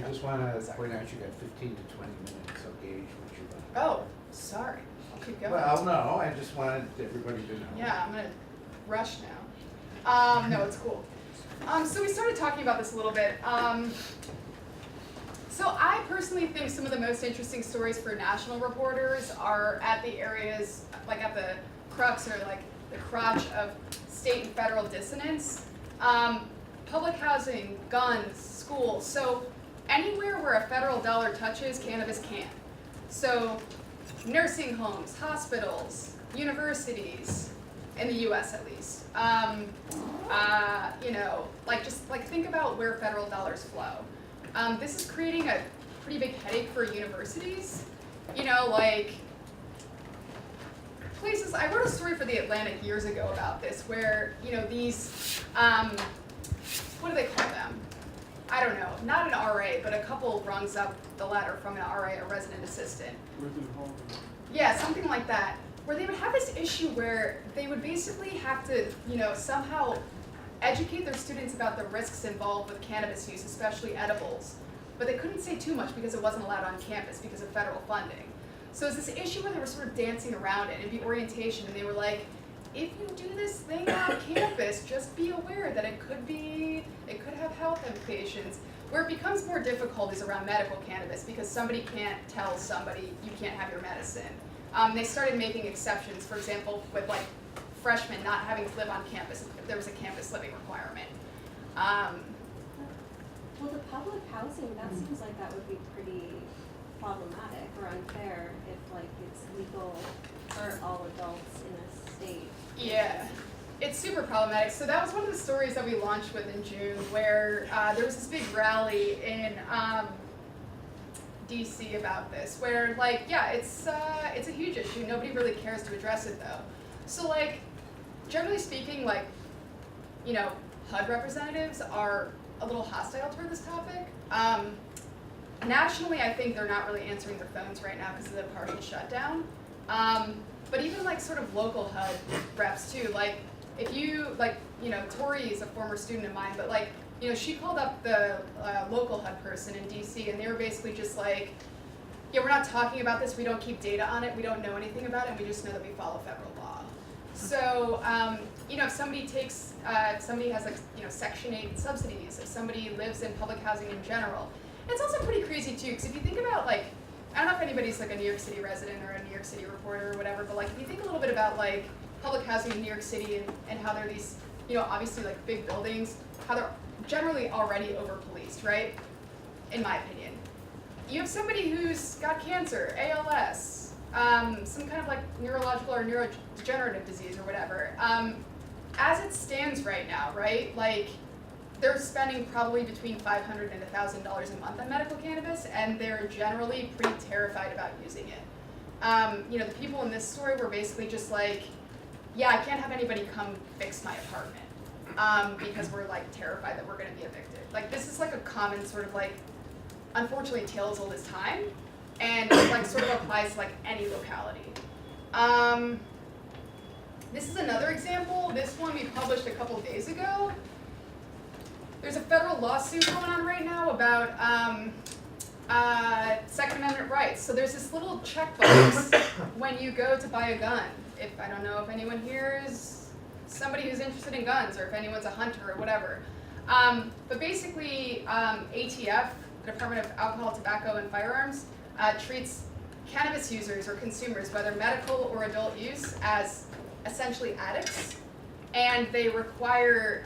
just want to point out you got 15 to 20 minutes, so gauge what you want. Oh, sorry, I'll keep going. Well, no, I just wanted everybody to know. Yeah, I'm gonna rush now. No, it's cool. So we started talking about this a little bit. So I personally think some of the most interesting stories for national reporters are at the areas, like at the crux or like the crotch of state and federal dissonance. Public housing, guns, schools. So anywhere where a federal dollar touches, cannabis can't. So nursing homes, hospitals, universities, in the US at least. You know, like just like think about where federal dollars flow. This is creating a pretty big headache for universities. You know, like places, I wrote a story for The Atlantic years ago about this where, you know, these, what do they call them? I don't know, not an RA, but a couple rungs up the ladder from an RA, a resident assistant. Yeah, something like that, where they would have this issue where they would basically have to, you know, somehow educate their students about the risks involved with cannabis use, especially edibles. But they couldn't say too much because it wasn't allowed on campus because of federal funding. So it's this issue where they were sort of dancing around it. It'd be orientation, and they were like, if you do this thing on campus, just be aware that it could have health implications. Where it becomes more difficult is around medical cannabis because somebody can't tell somebody you can't have your medicine. They started making exceptions, for example, with like freshmen not having to live on campus if there was a campus living requirement. Well, the public housing, that seems like that would be pretty problematic or unfair if like it's legal for all adults in a state. Yeah, it's super problematic. So that was one of the stories that we launched with in June where there was this big rally in DC about this where like, yeah, it's a huge issue. Nobody really cares to address it though. So like, generally speaking, like, you know, HUD representatives are a little hostile toward this topic. Nationally, I think they're not really answering their phones right now because of the partial shutdown. But even like sort of local HUD reps too, like if you, like, you know, Tori is a former student of mine, but like, you know, she called up the local HUD person in DC and they were basically just like, yeah, we're not talking about this, we don't keep data on it, we don't know anything about it, and we just know that we follow federal law. So, you know, if somebody takes, if somebody has like, you know, Section 8 subsidies, if somebody lives in public housing in general, it's also pretty crazy too, because if you think about like, I don't know if anybody's like a New York City resident or a New York City reporter or whatever, but like if you think a little bit about like public housing in New York City and how there are these, you know, obviously like big buildings, how they're generally already over-policed, right? In my opinion. You have somebody who's got cancer, ALS, some kind of like neurological or neurodegenerative disease or whatever. As it stands right now, right, like they're spending probably between $500 and $1,000 a month on medical cannabis, and they're generally pretty terrified about using it. You know, the people in this story were basically just like, yeah, I can't have anybody come fix my apartment because we're like terrified that we're going to be evicted. Like this is like a common sort of like, unfortunately, tale as old as time, and it like sort of applies to like any locality. This is another example. This one we published a couple days ago. There's a federal lawsuit going on right now about Second Amendment rights. So there's this little checkbox when you go to buy a gun. If I don't know if anyone here is somebody who's interested in guns, or if anyone's a hunter or whatever. But basically, ATF, the Department of Alcohol, Tobacco, and Firearms, treats cannabis users or consumers, whether medical or adult use, as essentially addicts, and they require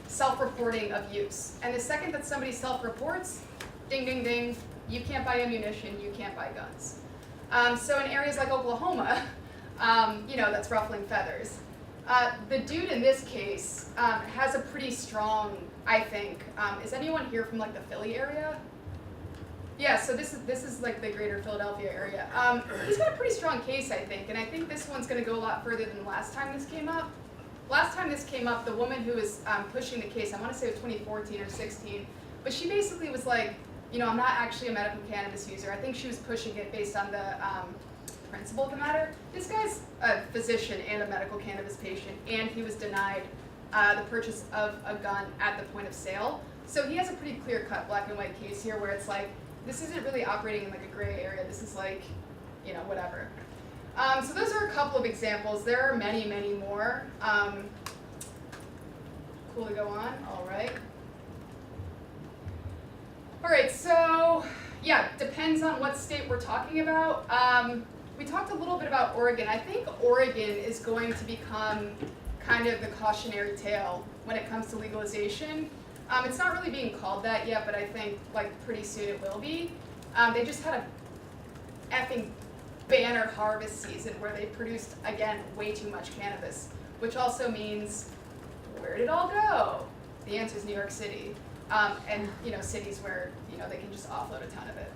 self-reporting of use. And the second that somebody self-reports, ding, ding, ding, you can't buy ammunition, you can't buy guns. So in areas like Oklahoma, that's ruffling feathers. The dude in this case has a pretty strong, I think, is anyone here from like the Philly area? Yeah, so this is like the greater Philadelphia area. He's got a pretty strong case, I think, and I think this one's gonna go a lot further than the last time this came up. Last time this came up, the woman who was pushing the case, I wanna say it was 2014 or 16, but she basically was like, I'm not actually a medical cannabis user. I think she was pushing it based on the principle of the matter. This guy's a physician and a medical cannabis patient, and he was denied the purchase of a gun at the point of sale. So he has a pretty clear-cut black and white case here where it's like, this isn't really operating in like a gray area. This is like, whatever. So those are a couple of examples. There are many, many more. Cool to go on, all right. All right, so yeah, depends on what state we're talking about. We talked a little bit about Oregon. I think Oregon is going to become kind of the cautionary tale when it comes to legalization. It's not really being called that yet, but I think like pretty soon it will be. They just had a effing banner harvest season where they produced, again, way too much cannabis, which also means, where did it all go? The answer is New York City, and cities where they can just offload a ton of it.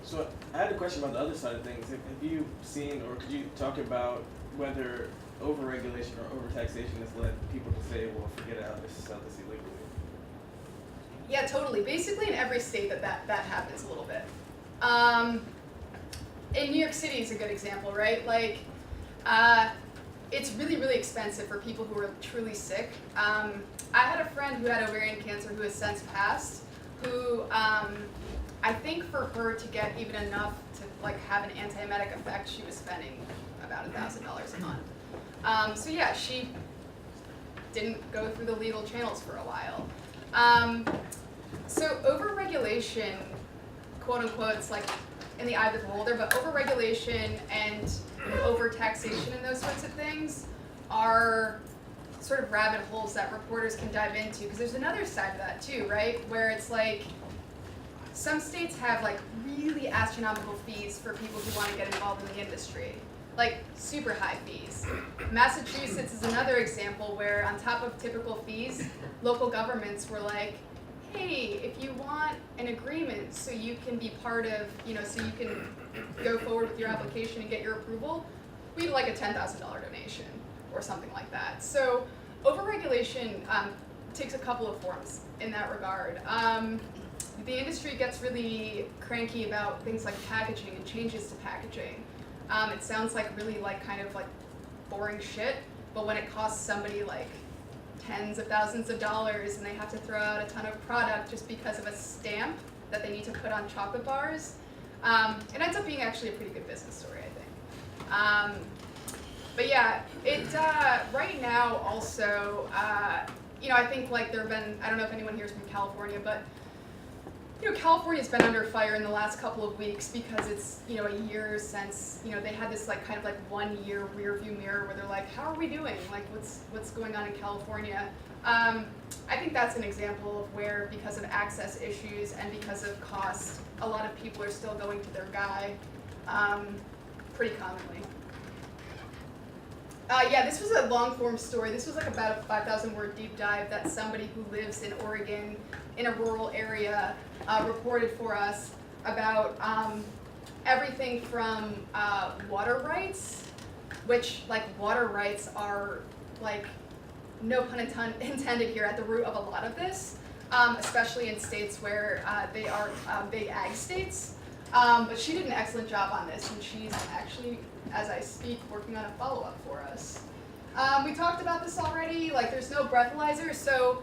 So I had a question about the other side of things. Have you seen, or could you talk about whether overregulation or overtaxation has led people to say, well, forget it, I'll just sell this illegally? Yeah, totally. Basically, in every state that happens a little bit. In New York City is a good example, right? Like, it's really, really expensive for people who are truly sick. I had a friend who had ovarian cancer who has since passed, who I think for her to get even enough to like have an antiemetic effect, she was spending about $1,000 a month. So yeah, she didn't go through the legal channels for a while. So overregulation, quote unquote, it's like in the eye of the beholder, but overregulation and overtaxation and those sorts of things are sort of rabbit holes that reporters can dive into, because there's another side of that too, right? Where it's like, some states have like really astronomical fees for people who want to get involved in the industry, like super high fees. Massachusetts is another example where on top of typical fees, local governments were like, hey, if you want an agreement so you can be part of, so you can go forward with your application and get your approval, we'd like a $10,000 donation or something like that. So overregulation takes a couple of forms in that regard. The industry gets really cranky about things like packaging and changes to packaging. It sounds like really kind of boring shit, but when it costs somebody like tens of thousands of dollars and they have to throw out a ton of product just because of a stamp that they need to put on chocolate bars, it ends up being actually a pretty good business story, I think. But yeah, it right now also, I think there have been, I don't know if anyone here is from California, but California's been under fire in the last couple of weeks because it's, a year since, they had this 1 year rear view mirror where they're like, how are we doing? What's going on in California? I think that's an example of where, because of access issues and because of cost, a lot of people are still going to their guy pretty commonly. Yeah, this was a long form story. This was about a 5,000 word deep dive that somebody who lives in Oregon in a rural area reported for us about everything from water rights, which water rights are no pun intended here, at the root of a lot of this, especially in states where they are big ag states. But she did an excellent job on this, and she's actually, as I speak, working on a follow-up for us. We talked about this already, there's no breathalyzer, so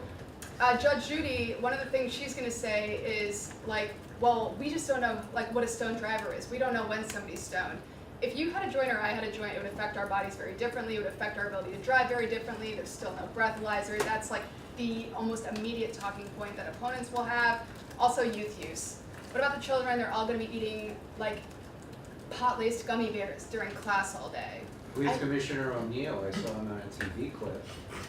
Judge Judy, one of the things she's going to say is like, well, we just don't know like what a stoned driver is. We don't know when somebody's stoned. If you had a joint or I had a joint, it would affect our bodies very differently. It would affect our ability to drive very differently. There's still no breathalyzer. That's like the almost immediate talking point that opponents will have. Also, youth use. What about the children? They're all going to be eating like pot-laced gummy bears during class all day. Police Commissioner O'Neill, I saw him on a TV clip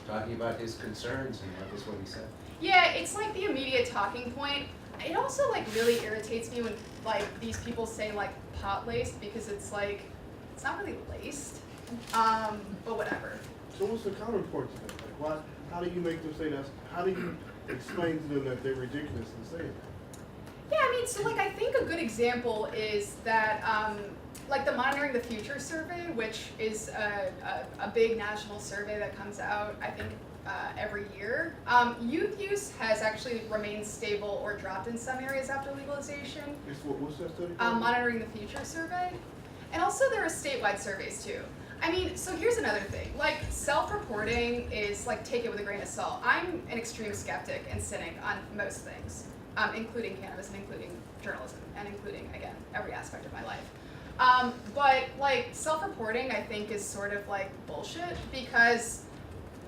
talking about his concerns, and that was what he said. Yeah, it's like the immediate talking point. It also like really irritates me when like these people say like pot laced because it's like it's not really laced. But whatever. So what's the counterpoint to that? Like, why? How do you make them say that? How do you explain to them that they're ridiculous in saying that? Yeah, I mean, so like I think a good example is that like the Monitoring the Future survey, which is a big national survey that comes out, I think, every year. Youth use has actually remained stable or dropped in some areas after legalization. What's that study called? Monitoring the Future survey. And also there are statewide surveys too. I mean, so here's another thing. Like, self-reporting is like, take it with a grain of salt. I'm an extreme skeptic and cynic on most things, including cannabis and including journalism and including, again, every aspect of my life. But like, self-reporting I think is sort of like bullshit because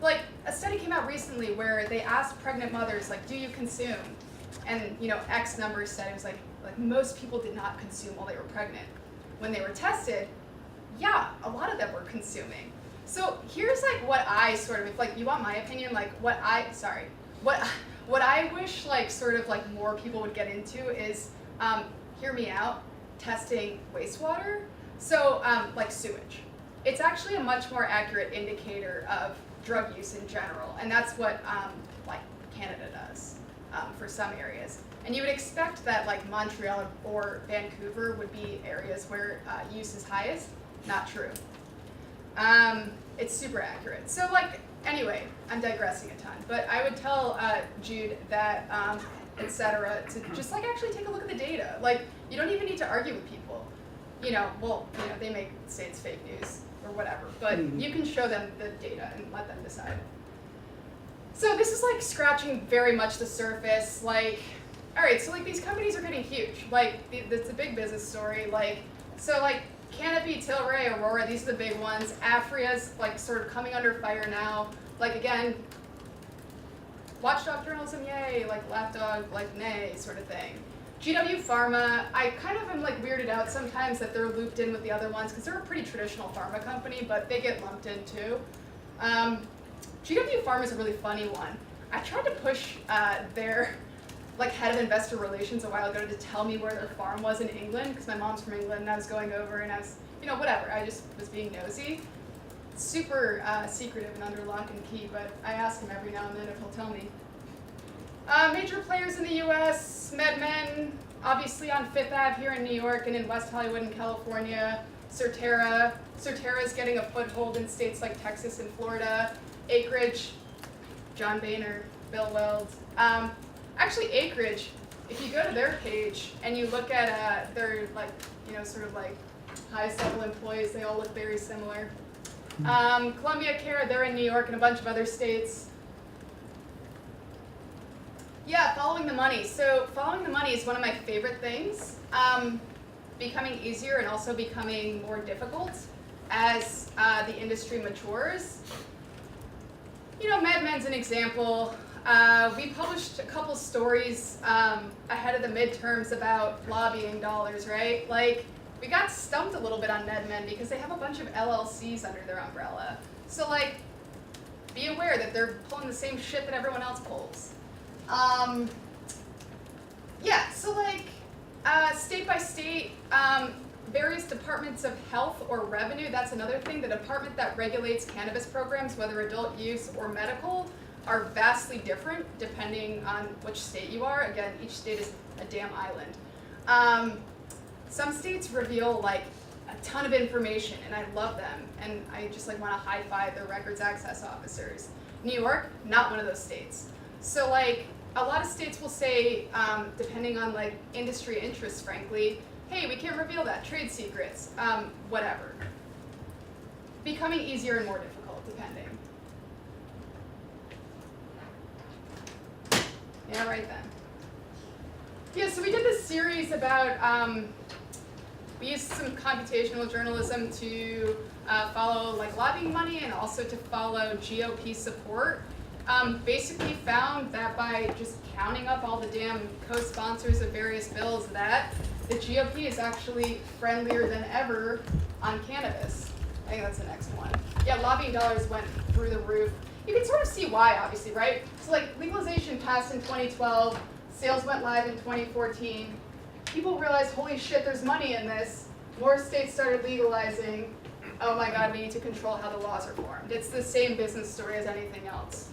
like a study came out recently where they asked pregnant mothers, like, do you consume? And you know, X numbers said it was like most people did not consume while they were pregnant. When they were tested, yeah, a lot of them were consuming. So here's like what I sort of, if like you want my opinion, like what I wish like sort of like more people would get into is, hear me out, testing wastewater. So like sewage. It's actually a much more accurate indicator of drug use in general, and that's what like Canada does for some areas. And you would expect that like Montreal or Vancouver would be areas where use is highest. Not true. It's super accurate. So like, anyway, I'm digressing a ton, but I would tell Jude that, et cetera, to just like actually take a look at the data. Like, you don't even need to argue with people. You know, well, you know, they may say it's fake news or whatever, but you can show them the data and let them decide. So this is like scratching very much the surface. Like, all right, so like these companies are getting huge. Like, it's a big business story. Like, so like Canopy, Tilray, Aurora, these are the big ones. Afria's like sort of coming under fire now. Like, again, watchdog journalism, yay, like lapdog, like nay, sort of thing. GW Pharma, I kind of am like weirded out sometimes that they're looped in with the other ones because they're a pretty traditional pharma company, but they get lumped in too. GW Pharma is a really funny one. I tried to push their like head of investor relations a while ago to tell me where their farm was in England because my mom's from England and I was going over and I was, you know, whatever. I just was being nosy. Super secretive and under lock and key, but I ask him every now and then if he'll tell me. Major players in the U.S., MedMen, obviously on Fifth Ave here in New York and in West Hollywood in California. Certera is getting a foothold in states like Texas and Florida. Acreage, John Boehner, Bill Weld. Actually, Acreage, if you go to their page and you look at their, like, you know, sort of like highest level employees, they all look very similar. Columbia Care, they're in New York and a bunch of other states. Yeah, following the money. So following the money is one of my favorite things. Becoming easier and also becoming more difficult as the industry matures. You know, MedMen's an example. We published a couple stories ahead of the midterms about lobbying dollars, right? Like, we got stumped a little bit on MedMen because they have a bunch of LLCs under their umbrella. So, like, be aware that they're pulling the same shit that everyone else pulls. Yeah, so like, state by state, various departments of health or revenue, that's another thing. The department that regulates cannabis programs, whether adult use or medical, are vastly different depending on which state you are. Again, each state is a damn island. Some states reveal like a ton of information, and I love them, and I just like want to high five their records access officers. New York, not one of those states. So like, a lot of states will say, depending on like industry interests, frankly, hey, we can't reveal that, trade secrets, whatever. Becoming easier and more difficult, depending. Yeah, right then. Yeah, so we did this series about, we used some computational journalism to follow like lobbying money and also to follow GOP support. Basically found that by just counting up all the damn co-sponsors of various bills that the GOP is actually friendlier than ever on cannabis. I think that's the next one. Yeah, lobbying dollars went through the roof. You can sort of see why, obviously, right? So like legalization passed in 2012, sales went live in 2014. People realized, holy shit, there's money in this. More states started legalizing. Oh my God, we need to control how the laws are formed. It's the same business story as anything else.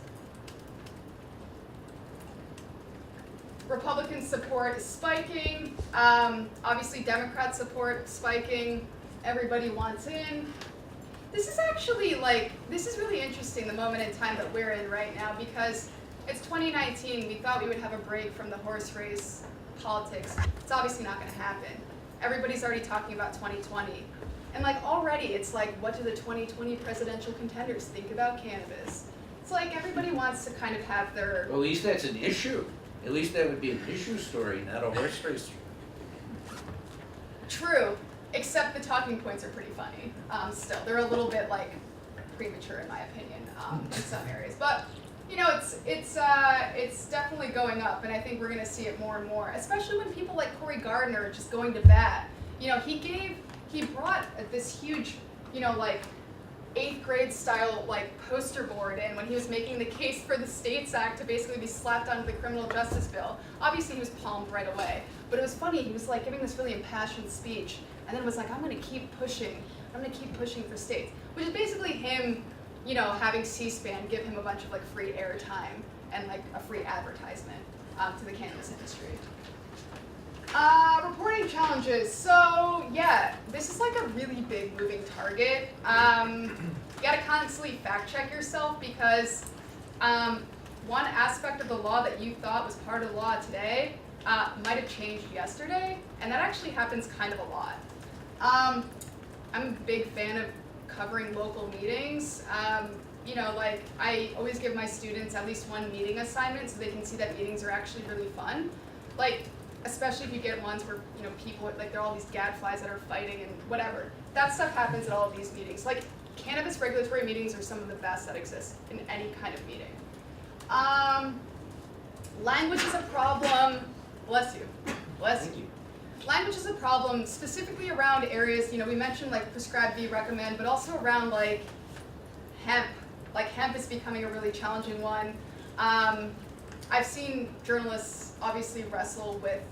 Republican support is spiking. Obviously, Democrat support spiking. Everybody wants in. This is actually this is really interesting, the moment in time that we're in right now, because it's 2019. We thought we would have a break from the horse race politics. It's obviously not going to happen. Everybody's already talking about 2020. And already it's what do the 2020 presidential contenders think about cannabis? It's everybody wants to kind of have their... Well, at least that's an issue. At least that would be an issue story, not a horse race. True, except the talking points are pretty funny. Still, they're a little bit premature in my opinion in some areas, but it's definitely going up, and I think we're going to see it more and more, especially when people like Cory Gardner are just going to bat. He brought this huge, 8th grade style poster board in when he was making the case for the States Act to basically be slapped onto the criminal justice bill. Obviously he was palmed right away, but it was funny, he was giving this really impassioned speech and then was I'm gonna keep pushing for states, which is basically him, having C-SPAN give him a bunch of free airtime and a free advertisement to the cannabis industry. Reporting challenges. So yeah, this is a really big moving target. You gotta constantly fact check yourself because one aspect of the law that you thought was part of the law today might have changed yesterday, and that actually happens kind of a lot. I'm a big fan of covering local meetings. I always give my students at least one meeting assignment so they can see that meetings are actually really fun. Especially if you get ones where, people, there are all these gadflies that are fighting and whatever. That stuff happens at all of these meetings. Cannabis regulatory meetings are some of the best that exist in any kind of meeting. Language is a problem. Bless you. Bless you. Language is a problem, specifically around areas, we mentioned prescribe v recommend, but also around hemp. Hemp is becoming a really challenging one. I've seen journalists obviously wrestle with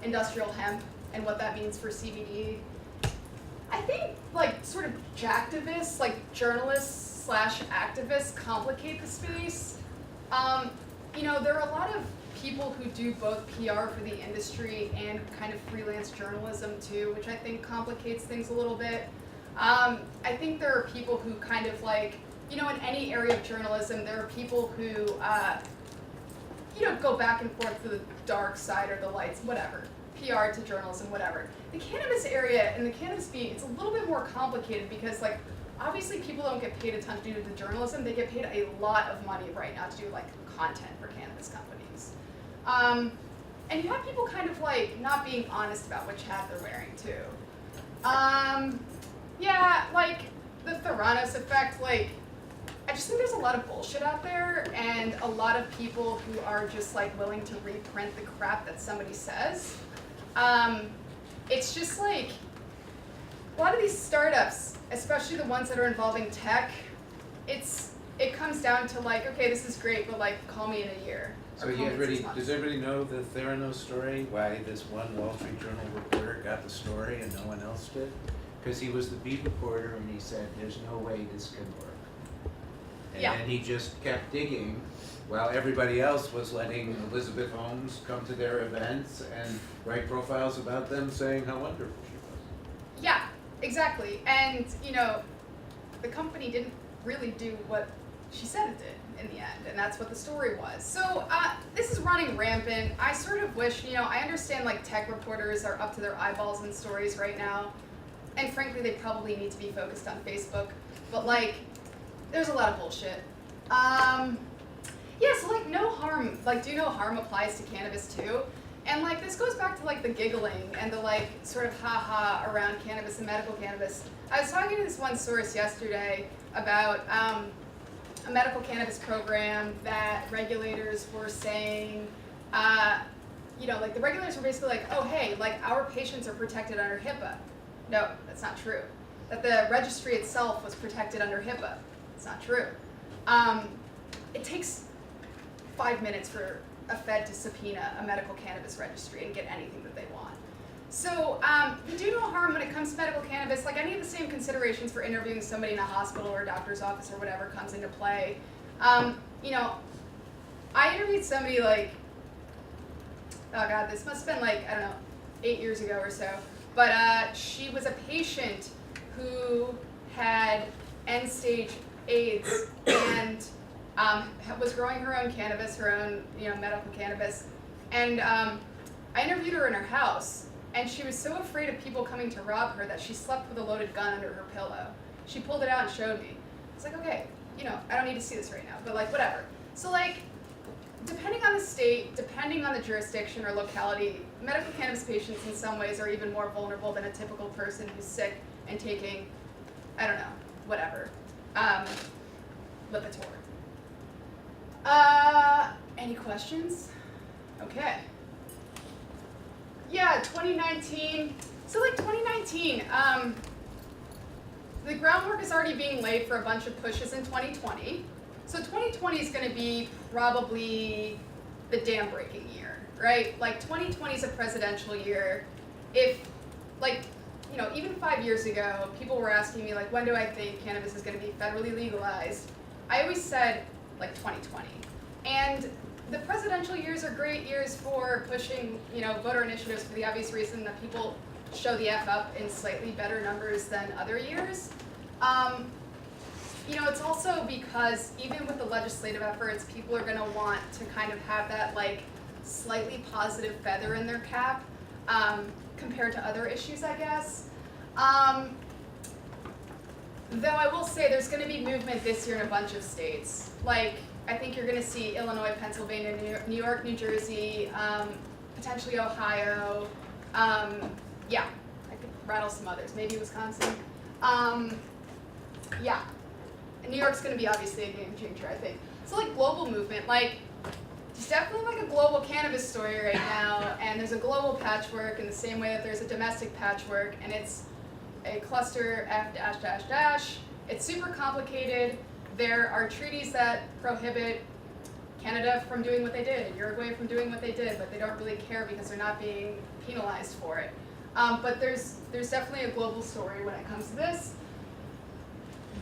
industrial hemp and what that means for CBD. I think sort of jacktivists, journalists / activists complicate the space. There are a lot of people who do both PR for the industry and kind of freelance journalism too, which I think complicates things a little bit. I think there are people who kind of in any area of journalism, there are people who go back and forth to the dark side or the lights, whatever. PR to journalism, whatever. The cannabis area and the cannabis beat, it's a little bit more complicated because obviously people don't get paid a ton to do the journalism, they get paid a lot of money right now to do content for cannabis companies. And you have people kind of not being honest about which hat they're wearing too. Yeah, the Theranos effect, I just think there's a lot of bullshit out there and a lot of people who are just willing to reprint the crap that somebody says. It's just a lot of these startups, especially the ones that are involving tech, it comes down to okay, this is great, but call me in a year. So does everybody know the Theranos story? Why this one Wall Street Journal reporter got the story and no one else did? Because he was the beat reporter and he said, there's no way this can work. And then he just kept digging while everybody else was letting Elizabeth Holmes come to their events and write profiles about them saying how wonderful she was. Yeah, exactly. And, the company didn't really do what she said it did in the end, and that's what the story was. So this is running rampant. I sort of wish, I understand tech reporters are up to their eyeballs in stories right now, and frankly they probably need to be focused on Facebook, but there's a lot of bullshit. Yeah, so like no harm, like do no harm applies to cannabis too. And like this goes back to like the giggling and the like sort of ha-ha around cannabis and medical cannabis. I was talking to this one source yesterday about a medical cannabis program that regulators were saying, like the regulators were basically like, oh hey, like our patients are protected under HIPAA. No, that's not true. That the registry itself was protected under HIPAA. It's not true. It takes 5 minutes for a Fed to subpoena a medical cannabis registry and get anything that they want. So you do no harm when it comes to medical cannabis. Like any of the same considerations for interviewing somebody in a hospital or a doctor's office or whatever comes into play. I interviewed somebody like, oh god, this must have been like, I don't know, 8 years ago or so. But she was a patient who had end-stage AIDS and was growing her own cannabis, her own medical cannabis. And I interviewed her in her house, and she was so afraid of people coming to rob her that she slept with a loaded gun under her pillow. She pulled it out and showed me. It's like, okay, I don't need to see this right now, but like whatever. So like, depending on the state, depending on the jurisdiction or locality, medical cannabis patients in some ways are even more vulnerable than a typical person who's sick and taking, I don't know, whatever, Lipitor. Any questions? Okay. Yeah, 2019. So like 2019, the groundwork is already being laid for a bunch of pushes in 2020. So 2020 is going to be probably the dam breaking year, right? Like 2020 is a presidential year. If, even 5 years ago, people were asking me, like, when do I think cannabis is going to be federally legalized? I always said, like, 2020. And the presidential years are great years for pushing, voter initiatives for the obvious reason that people show the F up in slightly better numbers than other years. It's also because even with the legislative efforts, people are going to want to kind of have that like slightly positive feather in their cap compared to other issues, I guess. Though I will say there's going to be movement this year in a bunch of states. Like, I think you're going to see Illinois, Pennsylvania, New York, New Jersey, potentially Ohio. Yeah, I could rattle some others. Maybe Wisconsin. Yeah. And New York's going to be obviously a game changer, I think. So like global movement, like there's definitely like a global cannabis story right now, and there's a global patchwork in the same way that there's a domestic patchwork, and it's a cluster F-. It's super complicated. There are treaties that prohibit Canada from doing what they did, and Uruguay from doing what they did, but they don't really care because they're not being penalized for it. But there's definitely a global story when it comes to this.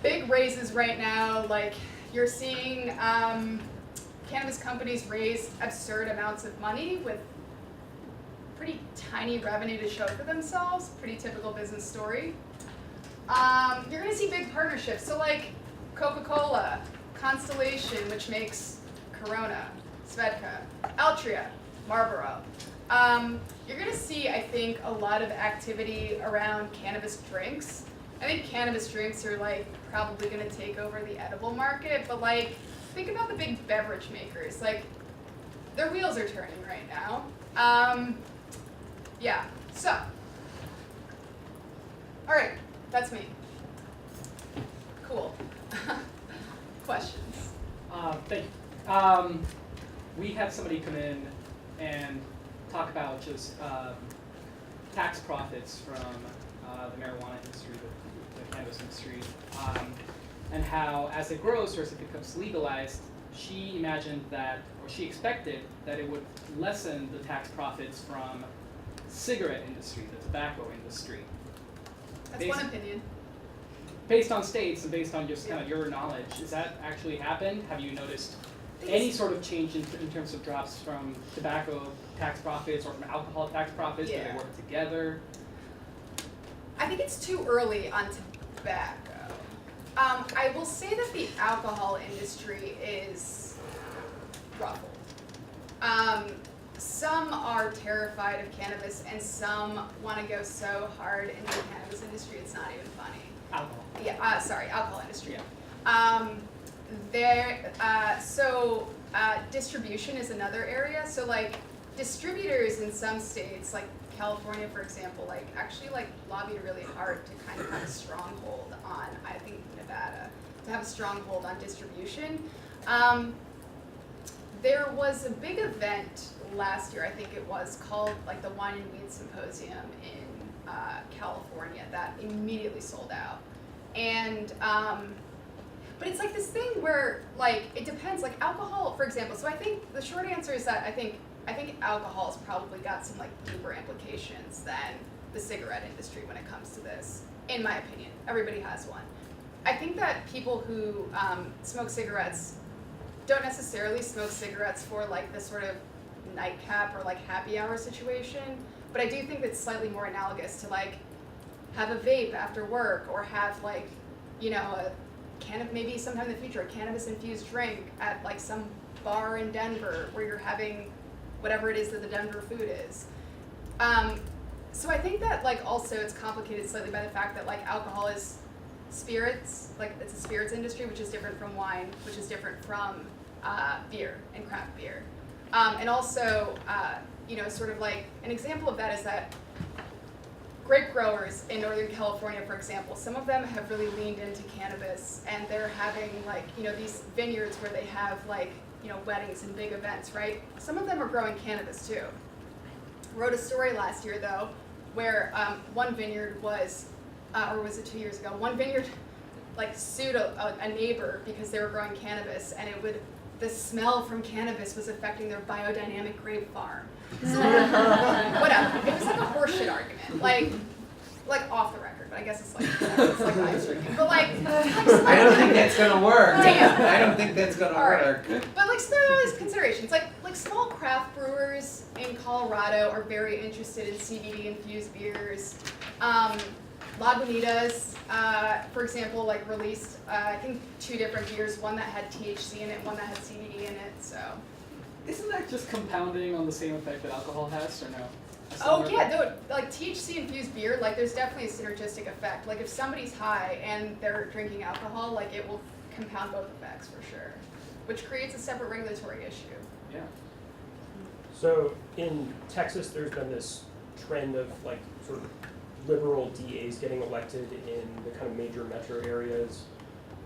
Big raises right now, like you're seeing cannabis companies raise absurd amounts of money with pretty tiny revenue to show for themselves, pretty typical business story. You're gonna see big partnerships, so like Coca-Cola, Constellation, which makes Corona, Svedka, Altria, Marlboro. You're gonna see, I think, a lot of activity around cannabis drinks. I think cannabis drinks are like probably gonna take over the edible market, but like think about the big beverage makers. Like their wheels are turning right now. Yeah. So, all right, that's me. Cool. Questions? Thank you. We had somebody come in and talk about just tax profits from the marijuana industry, the cannabis industry, and how as it grows or as it becomes legalized, she imagined that, or she expected that it would lessen the tax profits from cigarette industry, the tobacco industry. That's one opinion. Based on states and based on just kind of your knowledge, has that actually happened? Have you noticed any sort of change in terms of drops from tobacco tax profits or from alcohol tax profits? Do they work together? I think it's too early on tobacco. I will say that the alcohol industry is ruffled. Some are terrified of cannabis, and some want to go so hard into the cannabis industry it's not even funny. Alcohol. Yeah, alcohol industry. Yeah. So distribution is another area. So like distributors in some states, like California, for example, like actually like lobbied really hard to kind of have a stronghold on, I think Nevada, to have a stronghold on distribution. There was a big event last year, I think it was, called like the Wine and Weed Symposium in California that immediately sold out. And but it's like this thing where like it depends, like alcohol, for example. So I think the short answer is that I think alcohol has probably got some like deeper implications than the cigarette industry when it comes to this, in my opinion. Everybody has one. I think that people who smoke cigarettes don't necessarily smoke cigarettes for like this sort of nightcap or like happy hour situation, but I do think it's slightly more analogous to like have a vape after work, or have like, you know, maybe sometime in the future a cannabis infused drink at like some bar in Denver where you're having whatever it is that the Denver food is. So I think that like also it's complicated slightly by the fact that like alcohol is spirits, like it's a spirits industry, which is different from wine, which is different from beer and craft beer. And also, you know, sort of like an example of that is that grape growers in Northern California, for example, some of them have really leaned into cannabis, and they're having like, you know, these vineyards where they have like, you know, weddings and big events, right? Some of them are growing cannabis too. Wrote a story last year though, where one vineyard was, or was it 2 years ago, one vineyard like sued a neighbor because they were growing cannabis, and the smell from cannabis was affecting their biodynamic grape farm. So, whatever. It was like a horseshit argument, like off the record. But I guess it's like ice drinking. But like I don't think that's gonna work. Damn. I don't think that's gonna work. But like, so there are these considerations. Like small craft brewers in Colorado are very interested in CBD infused beers. Lagunitas, for example, like released I think 2 different beers, one that had THC in it, one that had CBD in it. So. Isn't that just compounding on the same effect that alcohol has, or no? Oh yeah, no, like THC infused beer, like there's definitely a synergistic effect. Like if somebody's high and they're drinking alcohol, like it will compound both effects for sure, which creates a separate regulatory issue. Yeah. So in Texas, there's been this trend of like sort of liberal DAs getting elected in the kind of major metro areas,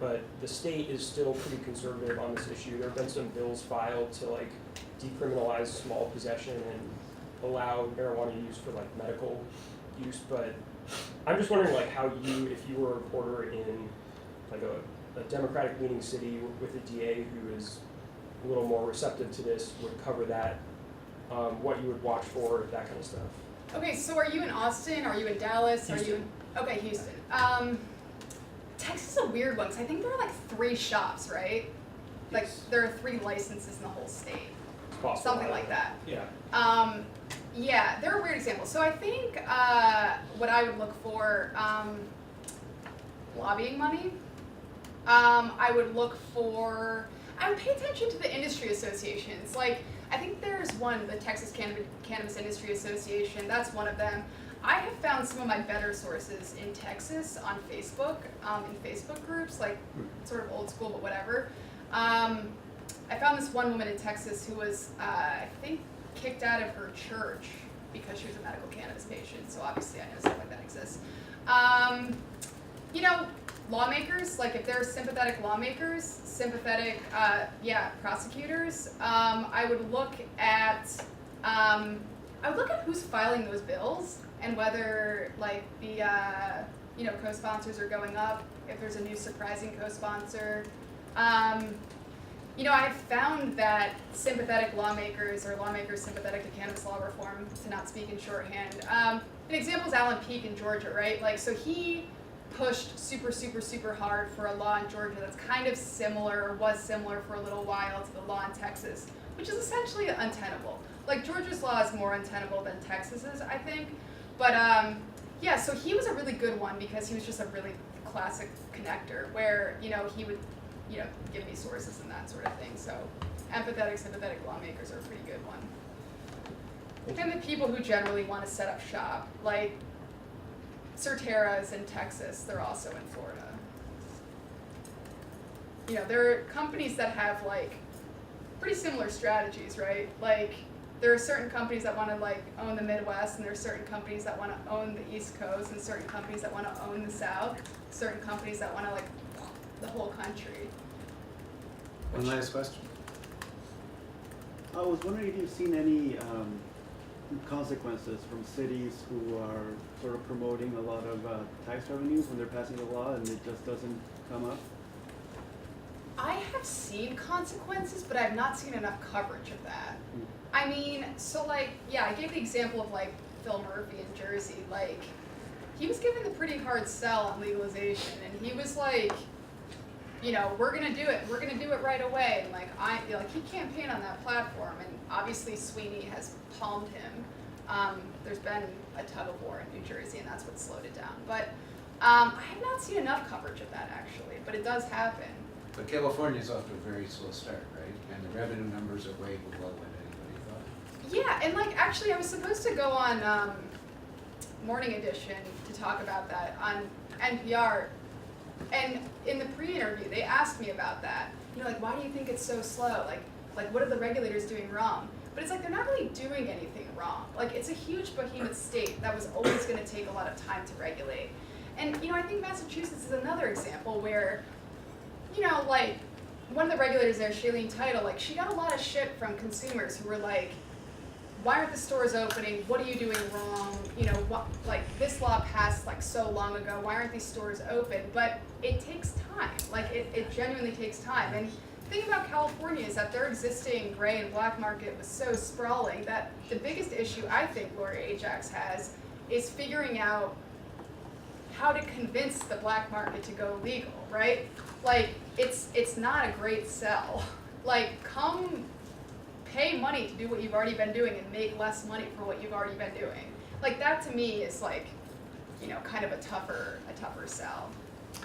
but the state is still pretty conservative on this issue. There have been some bills filed to like decriminalize small possession and allow marijuana use for like medical use, but I'm just wondering like how you, if you were a reporter in like a Democratic leaning city with a DA who is a little more receptive to this, would cover that, what you would watch for, that kind of stuff. Okay, so are you in Austin? Are you in Dallas? Houston. Are you in, okay, Houston. Texas is a weird one, because I think there are like 3 shops, right? Like Yes. there are 3 licenses in the whole state. It's possible. Something like that. Yeah. Yeah, they're a weird example. So I think what I would look for, lobbying money. I would pay attention to the industry associations. Like, I think there's one, the Texas Cannabis Industry Association, that's one of them. I have found some of my better sources in Texas on Facebook, in Facebook groups, like sort of old school, but whatever. I found this one woman in Texas who was, I think, kicked out of her church because she was a medical cannabis patient, so obviously I know stuff like that exists. You know, lawmakers, like if there are sympathetic lawmakers, sympathetic, prosecutors, I would look at who's filing those bills and whether like the co-sponsors are going up, if there's a new surprising co-sponsor. You know, I've found that sympathetic lawmakers or lawmakers sympathetic to cannabis law reform, to not speak in shorthand. An example is Alan Peake in Georgia, right? Like, so he pushed super hard for a law in Georgia that's kind of similar, or was similar for a little while, to the law in Texas, which is essentially untenable. Like, Georgia's law is more untenable than Texas's, I think. But yeah, so he was a really good one because he was just a really classic connector where, you know, he would, you know, give me sources and that sort of thing. So empathetic, sympathetic lawmakers are a pretty good one. And the people who generally want to set up shop, like Certera's in Texas, they're also in Florida. You know, there are companies that have like pretty similar strategies, right? Like, there are certain companies that want to like own the Midwest, and there are certain companies that want to own the East Coast, and certain companies that want to own the South, certain companies that want to like the whole country. One last question. I was wondering if you've seen any consequences from cities who are sort of promoting a lot of tax revenues when they're passing a law and it just doesn't come up? I have seen consequences, but I've not seen enough coverage of that. I mean, so like, yeah, I gave the example of like Phil Murphy in Jersey. Like, he was given the pretty hard sell on legalization, and he was like, you know, we're gonna do it right away. And like, he campaigned on that platform, and obviously Sweeney has palmed him. There's been a tug of war in New Jersey, and that's what slowed it down. But I have not seen enough coverage of that actually, but it does happen. But California's off to a very slow start, right? And the revenue numbers are way below what anybody thought. Yeah, and like actually I was supposed to go on Morning Edition to talk about that on NPR, and in the pre-interview they asked me about that. You know, like, why do you think it's so slow? Like what are the regulators doing wrong? But it's like they're not really doing anything wrong. Like, it's a huge behemoth state that was always going to take a lot of time to regulate. And you know, I think Massachusetts is another example where, you know, like, one of the regulators there, Shailene Title, like, she got a lot of shit from consumers who were like, why aren't the stores opening? What are you doing wrong? You know, what, like, this law passed like so long ago. Why aren't these stores open? But it takes time. Like, it genuinely takes time. And the thing about California is that their existing gray and black market was so sprawling that the biggest issue I think Lori Ajax has is figuring out how to convince the black market to go legal, right? Like, it's not a great sell. Like, come pay money to do what you've already been doing and make less money for what you've already been doing. Like, that to me is like, you know, kind of a tougher sell.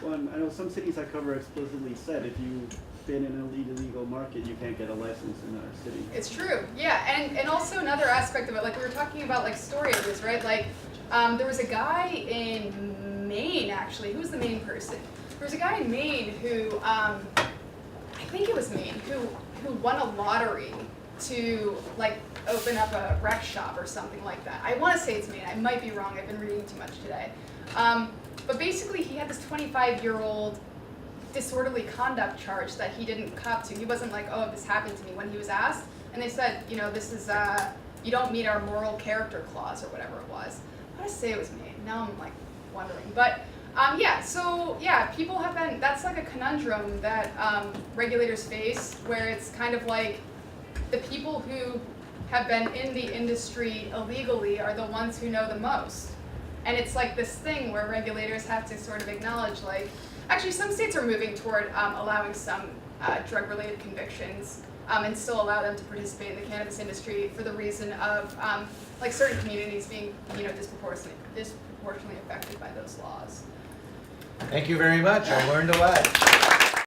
Well, I know some cities I cover explicitly said if you've been in an illegal market, you can't get a license in our city. It's true, yeah, and also another aspect of it, like we were talking about like story areas, right? Like, there was a guy in Maine, actually. Who was the Maine person? There was a guy in Maine who, I think it was Maine, who won a lottery to like open up a rec shop or something like that. I want to say it's Maine. I might be wrong. I've been reading too much today. But basically, he had this 25-year-old disorderly conduct charge that he didn't cop to. He wasn't like, oh, this happened to me, when he was asked. And they said, you know, this is, you don't meet our moral character clause or whatever it was. I want to say it was Maine. Now I'm like wondering. But yeah, so yeah, people have been, that's like a conundrum that regulators face, where it's kind of like the people who have been in the industry illegally are the ones who know the most. And it's like this thing where regulators have to sort of acknowledge, like, actually some states are moving toward allowing some drug-related convictions and still allow them to participate in the cannabis industry for the reason of like certain communities being, you know, disproportionately affected by those laws. Thank you very much. I learned a lot.